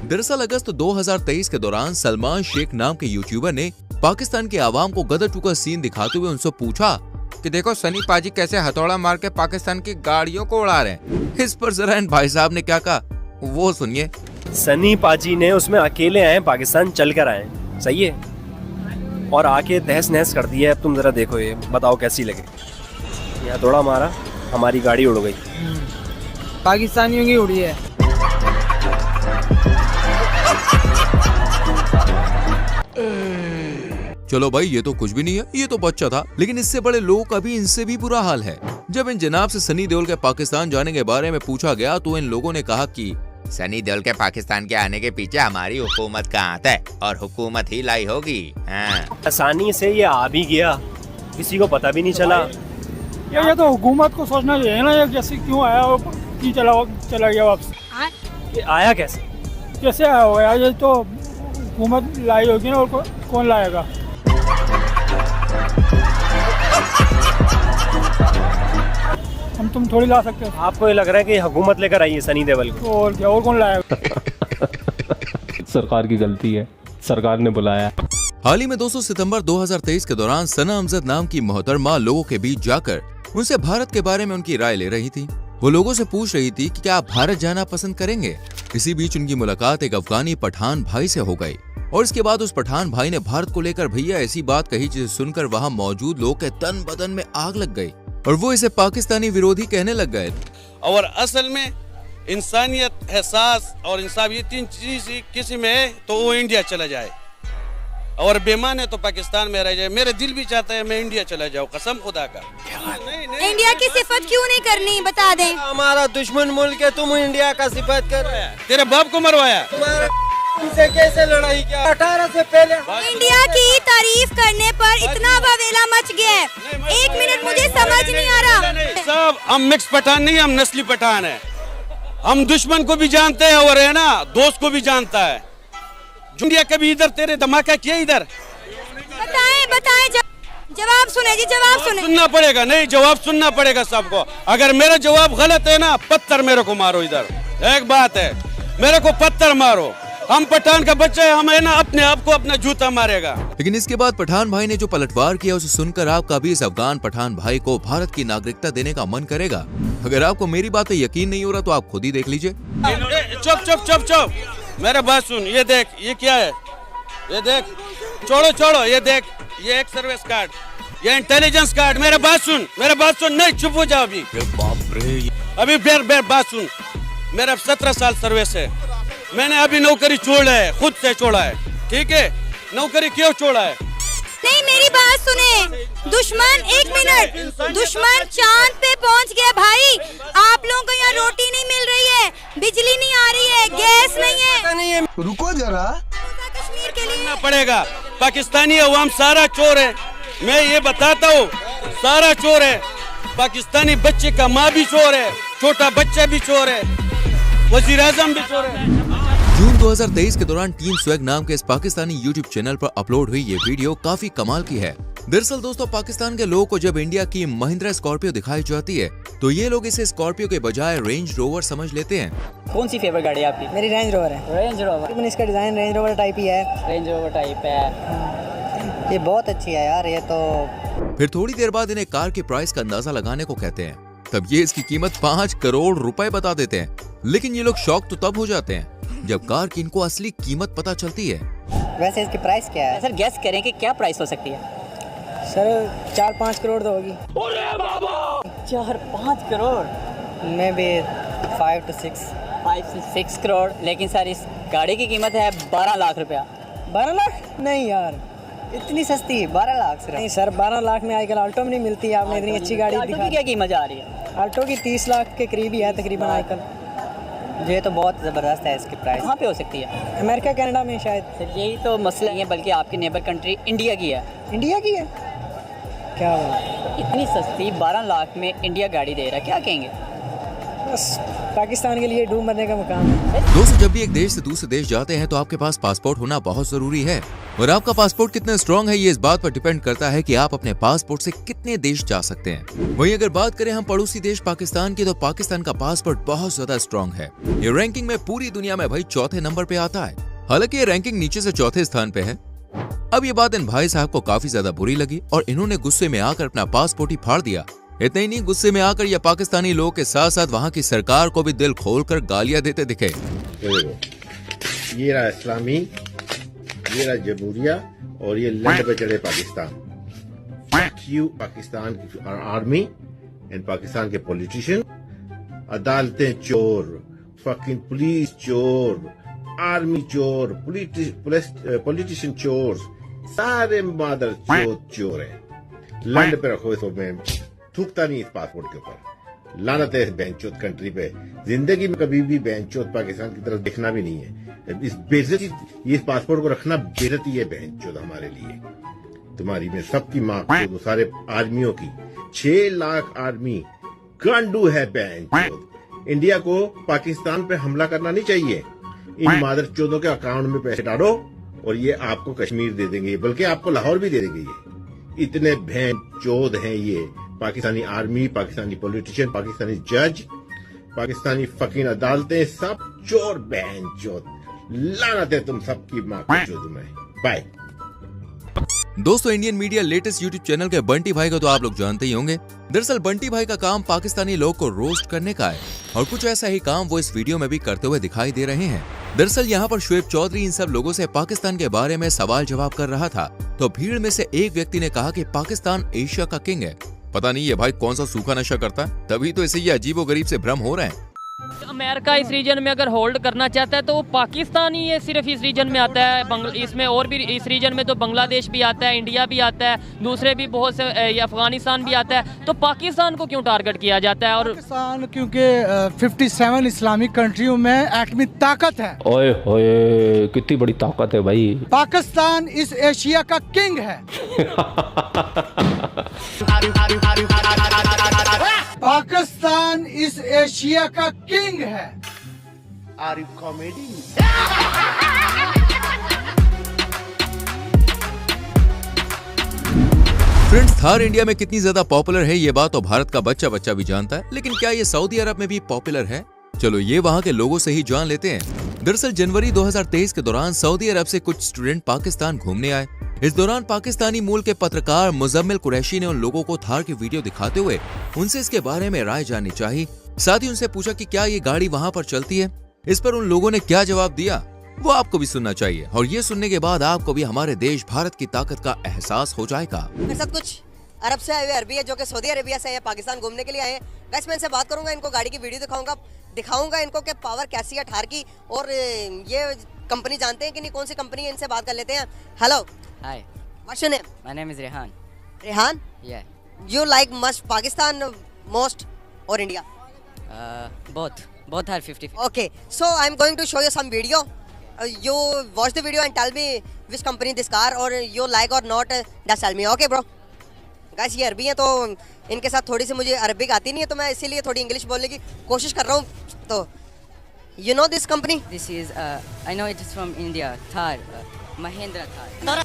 दरअसल अगस्त 2023 के दौरान सलमान शेख नाम के यूट्यूबर ने पाकिस्तान के आवाम को गदर 2 का सीन दिखाते हुए उनसे पूछा कि देखो सनी पाजी कैसे हथौड़ा मार के पाकिस्तान की गाड़ियों को उड़ा रहे हैं। इस पर जरा इन भाई साहब ने क्या कहा वो सुनिए। सनी पाजी ने उसमें अकेले आए, पाकिस्तान चल कर आए, सही है, और आके तहस नहस कर दिया। अब तुम जरा देखो, ये बताओ कैसी लगे। यहाँ थोड़ा मारा, हमारी गाड़ी उड़ गई, पाकिस्तानियों की उड़ी है। चलो भाई ये तो कुछ भी नहीं है, ये तो बच्चा था, लेकिन इससे बड़े लोगों का भी इनसे भी बुरा हाल है। जब इन जनाब से सनी देओल के पाकिस्तान जाने के बारे में पूछा गया तो इन लोगों ने कहा कि सनी देओल के पाकिस्तान के आने के पीछे हमारी हुकूमत का हाथ है और हुकूमत ही लाई होगी। आसानी से ये आ भी गया, किसी को पता भी नहीं चला। ये तो हुकूमत को सोचना चाहिए ना, ये जैसे क्यों आया और चला गया वापस। ये आया कैसे? कैसे आया होगा यार? ये तो हुकूमत लाई होगी ना, और कौन लाएगा? हम तुम थोड़ी ला सकते हैं। आपको ये लग रहा है कि हुकूमत लेकर आई है सनी देओल को? और क्या, और कौन लाएगा? सरकार की गलती है, सरकार ने बुलाया। हाल ही में 2 सितंबर 2023 के दौरान सना अमजद नाम की मोहतरमा लोगों के बीच जाकर उनसे भारत के बारे में उनकी राय ले रही थी। वो लोगों से पूछ रही थी कि क्या आप भारत जाना पसंद करेंगे। इसी बीच उनकी मुलाकात एक अफगानी पठान भाई से हो गई और इसके बाद उस पठान भाई ने भारत को लेकर भैया ऐसी बात कही जिसे सुनकर वहाँ मौजूद लोग के तन बदन में आग लग गई और वो इसे पाकिस्तानी विरोधी कहने लग गए। और असल में इंसानियत, एहसास और इंसाफ, ये 3 चीज किसी में है तो वो इंडिया चला जाए, और बेईमान है तो पाकिस्तान में रह जाए। मेरे दिल भी चाहता है मैं इंडिया चला जाऊँ, कसम खुदा का। इंडिया की सिफत क्यों नहीं करनी, बता दें। हमारा दुश्मन मुल्क है, तुम इंडिया का सिफत कर। तेरे बाप को मरवाया, तुमसे कैसे लड़ाई किया? 18 से पहले इंडिया की तारीफ करने पर इतना बवेला मच गया है, 1 मिनट मुझे समझ नहीं आ रहा। साहब हम मिक्स पठान नहीं, हम नस्ली पठान है। हम दुश्मन को भी जानते हैं और है ना दोस्त को भी जानता है। इंडिया कभी इधर तेरे धमाका किया इधर? बताएं जवाब सुने जी, जवाब सुने। सुनना पड़ेगा, नहीं जवाब सुनना पड़ेगा सबको। अगर मेरा जवाब गलत है ना, पत्थर मेरे को मारो इधर। एक बात है, मेरे को पत्थर मारो, हम पठान का बच्चा है, हम है ना अपने आप को अपना जूता मारेगा। लेकिन इसके बाद पठान भाई ने जो पलटवार किया उसे सुनकर आपका भी इस अफगान पठान भाई को भारत की नागरिकता देने का मन करेगा। अगर आपको मेरी बात पे यकीन नहीं हो रहा तो आप खुद ही देख लीजिए। चुप, मेरा बात सुन। ये देख, ये क्या है? ये देख, छोड़ो, ये देख, ये एक सर्विस कार्ड, ये इंटेलिजेंस कार्ड। मेरा बात सुन। नहीं, चुप हो जाओ अभी। बाप रे, अभी बात सुन। मेरा 17 साल सर्विस है। मैंने अभी नौकरी छोड़ा है, खुद से छोड़ा है, ठीक है? नौकरी क्यों छोड़ा है? नहीं, मेरी बात सुने। दुश्मन, 1 मिनट, दुश्मन चांद पे पहुंच गया भाई। आप लोगों को यहाँ रोटी नहीं मिल रही है, बिजली नहीं आ रही है, गैस नहीं है। रुको जरा, कश्मीर के लिए पड़ेगा। पाकिस्तानी अवाम सारा चोर है, मैं ये बताता हूँ, सारा चोर है। पाकिस्तानी बच्चे का माँ भी चोर है, छोटा बच्चा भी चोर है, वजीर आजम भी चोर है। जून 2023 के दौरान टीम स्वैग नाम के इस पाकिस्तानी यूट्यूब चैनल पर अपलोड हुई ये वीडियो काफी कमाल की है। दरअसल दोस्तों, पाकिस्तान के लोगों को जब इंडिया की महिंद्रा स्कॉर्पियो दिखाई जाती है तो ये लोग इसे स्कॉर्पियो के बजाय रेंज रोवर समझ लेते हैं। कौन सी फेवरेट गाड़ी है आपकी? मेरी रेंज रोवर है। Range rover? लेकिन इसका डिजाइन रेंज रोवर टाइप ही है। रेंज रोवर टाइप है। ये बहुत अच्छी है यार, ये तो। फिर थोड़ी देर बाद इन्हें कार के प्राइस का अंदाजा लगाने को कहते हैं, तब ये इसकी कीमत 5 करोड़ रुपए बता देते हैं। लेकिन ये लोग शॉक तो तब हो जाते हैं जब कार की इनको असली कीमत पता चलती है। वैसे इसकी प्राइस क्या है? सर गैस करें कि क्या प्राइस हो सकती है? सर 4-5 करोड़ तो होगी। 4-5 crore may be 5 to 6 crore. लेकिन सर इस गाड़ी की कीमत है 12 लाख रुपया। 12 लाख? नहीं यार, इतनी सस्ती 12 लाख सिर्फ। नहीं सर, 12 लाख में आजकल ऑल्टो में नहीं मिलती। आपने इतनी अच्छी गाड़ी दिखा। क्या कीमत जा रही है? ऑल्टो की 30 लाख के करीब ही है तकरीबन आजकल। ये तो बहुत ज़बरदस्त है इसकी प्राइस। कहाँ पे हो सकती है? अमेरिका कनाडा में शायद। सर यही तो मसला नहीं है, बल्कि आपकी नेबर कंट्री इंडिया की है। इंडिया की है? क्या बात, इतनी सस्ती 12 लाख में इंडिया गाड़ी दे रहा है, क्या कहेंगे? बस पाकिस्तान के लिए डूब मरने का मुकाम है। दोस्तों, जब भी एक देश से दूसरे देश जाते हैं तो आपके पास पासपोर्ट होना बहुत जरूरी है। और आपका पासपोर्ट कितना स्ट्रांग है ये इस बात पर डिपेंड करता है कि आप अपने पासपोर्ट से कितने देश जा सकते हैं। वहीं अगर बात करें हम पड़ोसी देश पाकिस्तान की, तो पाकिस्तान का पासपोर्ट बहुत ज्यादा स्ट्रांग है। ये रैंकिंग में पूरी दुनिया में भाई 4थे नंबर पे आता है। हालांकि ये रैंकिंग नीचे से 4थे स्थान पे है। अब ये बात इन भाई साहब को काफी ज्यादा बुरी लगी और इन्होंने गुस्से में आकर अपना पासपोर्ट ही फाड़ दिया। इतना ही नहीं, गुस्से में आकर ये पाकिस्तानी लोगों के साथ साथ वहाँ की सरकार को भी दिल खोलकर गालियां देते दिखे। ये रहा इस्लामी, ये रहा जमहूरिया और ये लंड पे चढ़े पाकिस्तान। फक यू पाकिस्तान की आर्मी एंड पाकिस्तान के पॉलिटिशियन। अदालतें चोर, फकिंग पुलिस चोर, आर्मी चोर, पॉलिटिशियन चोर, सारे मादर चोर है। लंड पे रखो इसको, मैं थूकता नहीं इस पासपोर्ट के ऊपर। लानत है इस बेंचोत कंट्री पे। जिंदगी में कभी भी बेंचोत पाकिस्तान की तरफ देखना भी नहीं है। इस बेइज्जती, ये इस पासपोर्ट को रखना बेइज्जती है बेंचोत हमारे लिए। तुम्हारी में सबकी माँ को, सारे आर्मियों की 6 लाख आर्मी गांडू है बेंचोत। इंडिया को पाकिस्तान पे हमला करना नहीं चाहिए। इन मादर चौधों के अकाउंट में पैसे डालो और ये आपको कश्मीर दे देंगे, बल्कि आपको लाहौर भी दे देंगे। ये इतने भैं चौध हैं ये पाकिस्तानी आर्मी, पाकिस्तानी पॉलिटिशियन, पाकिस्तानी जज, पाकिस्तानी फकीन अदालतें, सब चोर बहन चौथ। लानत है तुम सबकी माँ को चौध में। बाय। दोस्तों, Indian media latest YouTube channel के बंटी भाई को तो आप लोग जानते ही होंगे। दरअसल बंटी भाई का काम पाकिस्तानी लोग को रोस्ट करने का है और कुछ ऐसा ही काम वो इस वीडियो में भी करते हुए दिखाई दे रहे हैं। दरअसल यहाँ पर शुएब चौधरी इन सब लोगों से पाकिस्तान के बारे में सवाल जवाब कर रहा था, तो भीड़ में से एक व्यक्ति ने कहा कि पाकिस्तान एशिया का किंग है। पता नहीं ये भाई कौन सा सूखा नशा करता है, तभी तो इसे ये अजीबोगरीब से भ्रम हो रहे हैं। अमेरिका इस रीजन में अगर होल्ड करना चाहता है तो वो पाकिस्तान ही है, सिर्फ इस रीजन में आता है। इसमें और भी इस रीजन में तो बांग्लादेश भी आता है, इंडिया भी आता है, दूसरे भी बहुत से, अफगानिस्तान भी आता है। तो पाकिस्तान को क्यों टारगेट किया जाता है? और पाकिस्तान क्योंकि 57 इस्लामिक कंट्रियों में एटमी ताकत है। ओए होए, कितनी बड़ी ताकत है भाई। पाकिस्तान इस एशिया का किंग है। पाकिस्तान इस एशिया का किंग है। Are you comedy? Friends, Thar India में कितनी ज्यादा पॉपुलर है ये बात तो भारत का बच्चा बच्चा भी जानता है, लेकिन क्या ये सऊदी अरब में भी पॉपुलर है? चलो ये वहाँ के लोगों से ही जान लेते हैं। दरअसल जनवरी 2023 के दौरान सऊदी अरब से कुछ स्टूडेंट पाकिस्तान घूमने आए। इस दौरान पाकिस्तानी मूल के पत्रकार मुजम्मिल कुरैशी ने उन लोगों को थार की वीडियो दिखाते हुए उनसे इसके बारे में राय जाननी चाहिए। साथ ही उनसे पूछा कि क्या ये गाड़ी वहाँ पर चलती है। इस पर उन लोगों ने क्या जवाब दिया वो आपको भी सुनना चाहिए, और ये सुनने के बाद आपको भी हमारे देश भारत की ताकत का एहसास हो जाएगा। मेरे साथ कुछ अरब से आए हुए अरबी है जो कि सऊदी अरेबिया से या पाकिस्तान घूमने के लिए आए हैं। गाइस, मैं इनसे बात करूंगा, इनको गाड़ी की वीडियो दिखाऊंगा इनको कि पावर कैसी है थार की, और ये कंपनी जानते हैं कि नहीं, कौन सी कंपनी है, इनसे बात कर लेते हैं। Hello, hi, what's your name? My name is Rehan. Rehan? Yeah. You like must Pakistan most और India? both are 50-50. Okay, so I'm going to show you some video. You watch the video and tell me which company this car or you like or not. Just tell me, okay, bro? Guys, ये अरबी हैं तो इनके साथ थोड़ी सी मुझे Arabic आती नहीं है, तो मैं इसीलिए थोड़ी इंग्लिश बोलने की कोशिश कर रहा हूँ। तो you know this company? This is I know it is from India. Thar, Mahindra Thar.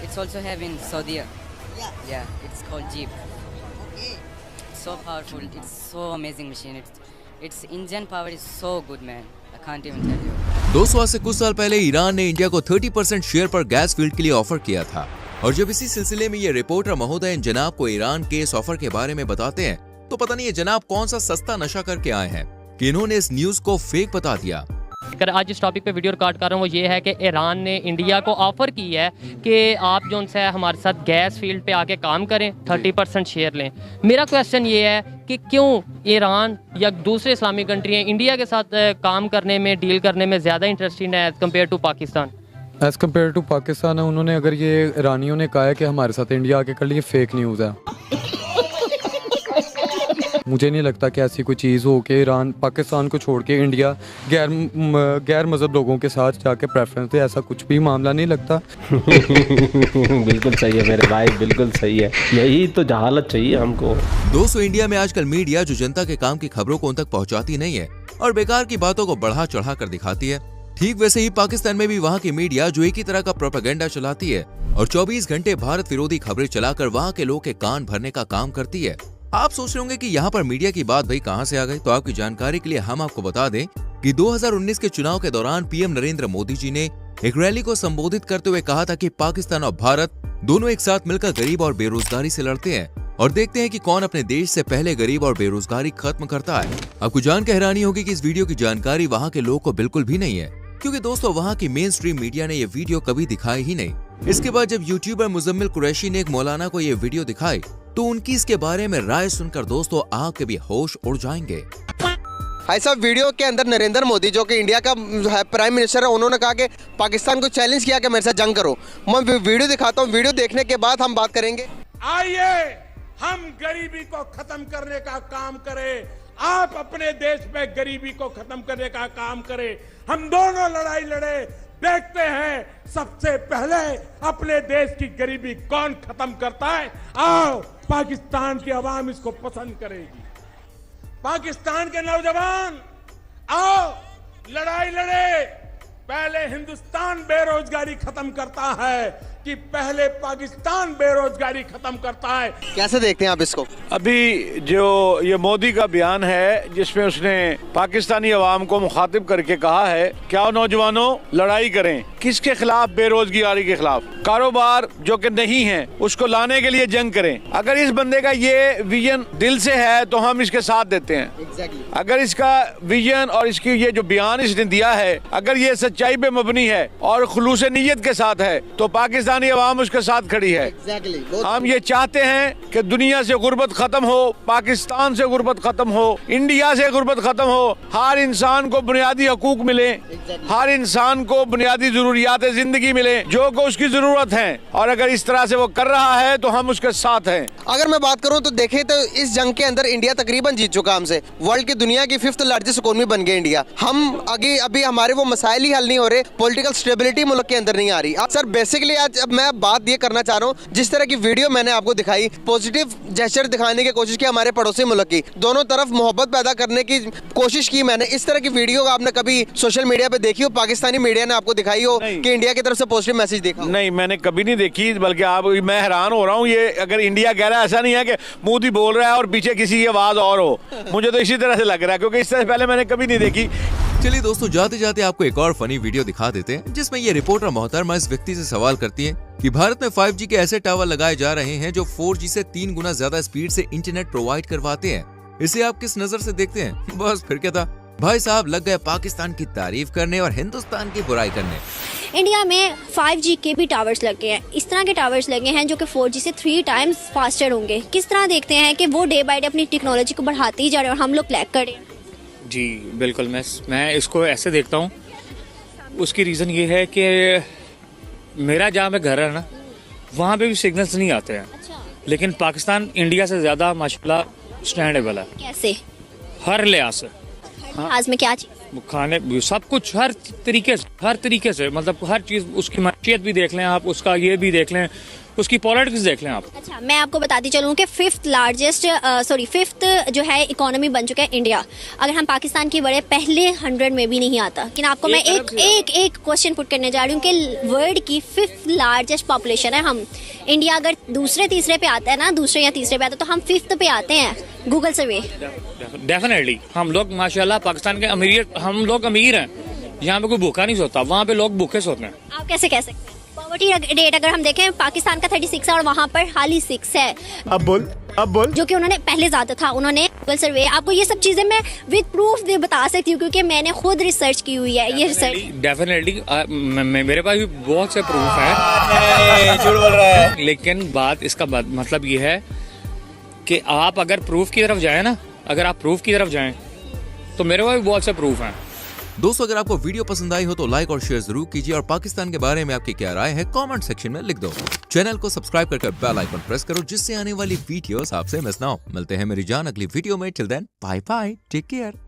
It's also have in Saudi. Yeah, it's called Jeep. Okay. It's so powerful. It's so amazing machine. Its engine power is so good, man. I can't even tell you. दोस्तों, आज से कुछ साल पहले Iran ने India को 30% share पर gas field के लिए ऑफर किया था, और जब इसी सिलसिले में ये रिपोर्टर महोदय इन जनाब को ईरान के इस ऑफर के बारे में बताते हैं तो पता नहीं ये जनाब कौन सा सस्ता नशा करके आए हैं। कि इन्होंने इस न्यूज को फेक बता दिया। अगर आज इस टॉपिक पे वीडियो रिकॉर्ड कर रहा हूँ वो ये है कि ईरान ने इंडिया को ऑफ़र की है कि आप जो उनसे हमारे साथ गैस फील्ड पे आके काम करें, 30% शेयर लें। मेरा क्वेश्चन ये है कि क्यों ईरान या दूसरे इस्लामिक कंट्री इंडिया के साथ काम करने में, डील करने में ज़्यादा इंटरेस्टेड है as compared to Pakistan? As compared to Pakistan उन्होंने, अगर ये ईरानियों ने कहा है कि हमारे साथ इंडिया आके कर लिए, फेक न्यूज़ है। मुझे नहीं लगता कि ऐसी कोई चीज़ हो कि ईरान पाकिस्तान को छोड़ के इंडिया गैर मज़हब लोगों के साथ जाके प्रेफरेंस दे, ऐसा कुछ भी मामला नहीं लगता। बिल्कुल सही है मेरे भाई, बिल्कुल सही है, यही तो जहालत चाहिए हमको। दोस्तों, इंडिया में आजकल मीडिया जो जनता के काम की खबरों को उन तक पहुंचाती नहीं है और बेकार की बातों को बढ़ा चढ़ा कर दिखाती है, ठीक वैसे ही पाकिस्तान में भी वहाँ की मीडिया जो एक ही तरह का प्रोपेगेंडा चलाती है और 24 घंटे भारत विरोधी खबरें चलाकर वहाँ के लोग के कान भरने का काम करती है। आप सोच रहे होंगे कि यहाँ पर मीडिया की बात भाई कहाँ से आ गई, तो आपकी जानकारी के लिए हम आपको बता दें कि 2019 के चुनाव के दौरान पीएम नरेंद्र मोदी जी ने एक रैली को संबोधित करते हुए कहा था कि पाकिस्तान और भारत दोनों एक साथ मिलकर गरीब और बेरोजगारी से लड़ते हैं और देखते हैं कि कौन अपने देश से पहले गरीब और बेरोजगारी खत्म करता है। आपको जानकर हैरानी होगी कि इस वीडियो की जानकारी वहाँ के लोगों को बिल्कुल भी नहीं है, क्योंकि दोस्तों वहाँ की मेन स्ट्रीम मीडिया ने ये वीडियो कभी दिखाई ही नहीं। इसके बाद जब यूट्यूबर मुजम्मिल कुरैशी ने एक मौलाना को ये वीडियो दिखाई तो उनकी इसके बारे में राय सुनकर दोस्तों आपके भी होश उड़ जाएंगे। भाई साहब, वीडियो के अंदर नरेंद्र मोदी जो कि इंडिया का प्राइम मिनिस्टर है, उन्होंने कहा कि पाकिस्तान को चैलेंज किया कि मेरे साथ जंग करो। मैं वीडियो दिखाता हूँ, वीडियो देखने के बाद हम बात करेंगे। आइए हम गरीबी को खत्म करने का काम करें, आप अपने देश में गरीबी को खत्म करने का काम करें, हम दोनों लड़ाई लड़े, देखते हैं सबसे पहले अपने देश की गरीबी कौन खत्म करता है। आओ, पाकिस्तान की आवाम इसको पसंद करेगी। पाकिस्तान के नौजवान आओ लड़ाई लड़े, पहले हिंदुस्तान बेरोजगारी खत्म करता है कि पहले पाकिस्तान बेरोजगारी खत्म करता है। कैसे देखते हैं आप इसको? अभी जो ये मोदी का बयान है जिसमें उसने पाकिस्तानी अवाम को मुखातिब करके कहा है, क्या नौजवानों लड़ाई करें, किसके खिलाफ? बेरोजगारी के खिलाफ। कारोबार जो कि नहीं है उसको लाने के लिए जंग करें। अगर इस बंदे का ये विजन दिल से है तो हम इसके साथ देते हैं। अगर इसका विजन और इसकी ये जो बयान इसने दिया है अगर ये सच्चाई पे मबनी है और खुलूस नीयत के साथ है तो पाकिस्तानी अवाम उसके साथ खड़ी है। हम ये चाहते हैं कि दुनिया से गुर्बत खत्म हो, पाकिस्तान से गुर्बत खत्म हो, इंडिया से गुर्बत खत्म हो, हर इंसान को बुनियादी हकूक मिले, हर इंसान को बुनियादी जरूरियात जिंदगी मिले जो को उसकी जरूरत है, और अगर इस तरह से वो कर रहा है तो हम उसके साथ हैं। अगर मैं बात करूं तो देखें तो इस जंग के अंदर इंडिया तकरीबन जीत चुका हमसे। वर्ल्ड की दुनिया की 5th लार्जेस्ट इकोनॉमी बन गई इंडिया। हम आगे अभी हमारे वो मसाइल ही हल नहीं हो रहे, पॉलिटिकल स्टेबिलिटी मुल्क के अंदर नहीं आ रही। अब सर बेसिकली आज अब मैं बात ये करना चाह रहा हूँ, जिस तरह की वीडियो मैंने आपको दिखाई, पॉजिटिव जेस्चर दिखाने की कोशिश की हमारे पड़ोसी मुल्क की, दोनों तरफ मोहब्बत पैदा करने की कोशिश की मैंने। इस तरह की वीडियो आपने कभी सोशल मीडिया पे देखी हो, पाकिस्तानी मीडिया ने आपको दिखाई हो कि इंडिया की तरफ से पॉजिटिव मैसेज देखा? नहीं, मैंने कभी नहीं देखी, बल्कि मैं हैरान हो रहा हूँ। ये अगर इंडिया कह रहा है, ऐसा नहीं है कि मोदी बोल रहा है और पीछे किसी की आवाज और हो, मुझे तो इसी तरह से लग रहा है, क्योंकि इस तरह पहले मैंने कभी नहीं देखी। चलिए दोस्तों, जाते जाते आपको एक और फनी वीडियो दिखा देते हैं जिसमें ये रिपोर्टर मोहतरमा इस व्यक्ति से सवाल करती है कि भारत में 5G के ऐसे टावर लगाए जा रहे हैं जो 4G से 3 गुना ज्यादा स्पीड से इंटरनेट प्रोवाइड करवाते हैं, इसे आप किस नजर से देखते हैं? बस फिर क्या था, भाई साहब लग गए पाकिस्तान की तारीफ करने और हिंदुस्तान की बुराई करने। इंडिया में 5G के भी टावर्स लगे हैं, इस तरह के टावर्स लगे हैं जो कि 4G से 3 टाइम्स फास्टर होंगे। किस तरह देखते हैं कि वो डे बाय डे अपनी टेक्नोलॉजी को बढ़ाते ही जा रहे हैं और हम लोग लैग कर रहे हैं? जी बिल्कुल, मैं इसको ऐसे देखता हूँ। उसकी रीज़न ये है कि मेरा जहाँ पे घर है ना, वहाँ पे भी सिग्नल्स नहीं आते हैं। लेकिन पाकिस्तान इंडिया से ज़्यादा माशाल्लाह स्टैंडेबल है। कैसे? हर लिहाज से। लिहाज में क्या चीज़? खाने, सब कुछ, हर तरीके से मतलब हर चीज़। उसकी माशियत भी देख लें आप, उसका ये भी देख लें, उसकी पॉलिटिक्स देख लें आप। अच्छा, मैं आपको बताती चलूँ कि 5th जो है इकोनॉमी बन चुका है इंडिया। अगर हम पाकिस्तान की बड़े पहले 100 में भी नहीं आता। लेकिन आपको मैं एक क्वेश्चन पुट करने जा रही हूँ कि वर्ल्ड की 5th लार्जेस्ट पॉपुलेशन है हम। इंडिया अगर दूसरे तीसरे पे आता है ना, दूसरे या तीसरे पे आता है, तो हम 5th पे आते हैं गूगल सर्वे। डेफिनेटली हम लोग माशाल्लाह पाकिस्तान के हम लोग अमीर हैं। यहाँ पे कोई भूखा नहीं सोता, वहाँ पे लोग भूखे सोते हैं। आप कैसे कह सकते हैं? पोवर्टी रेट अगर हम देखें पाकिस्तान का 36 है और वहाँ पर हाल ही 6 है। अब बोल जो कि उन्होंने पहले ज्यादा था। उन्होंने गूगल सर्वे, आपको ये सब चीजें मैं विद प्रूफ बता सकती हूँ क्योंकि मैंने खुद रिसर्च की हुई है। ये रिसर्च डेफिनेटली मेरे पास भी बहुत से प्रूफ है। झूठ बोल रहा है। लेकिन बात इसका मतलब ये है कि आप अगर प्रूफ की तरफ जाए ना, अगर आप प्रूफ की तरफ जाएं तो मेरे पास भी बहुत से प्रूफ हैं। दोस्तों अगर आपको वीडियो पसंद आई हो तो लाइक और शेयर जरूर कीजिए और पाकिस्तान के बारे में आपकी क्या राय है कमेंट सेक्शन में लिख दो। चैनल को सब्सक्राइब करके बेल आइकन प्रेस करो जिससे आने वाली वीडियोस आपसे मिस ना हो। मिलते हैं मेरी जान अगली वीडियो में। Till then bye bye, take care.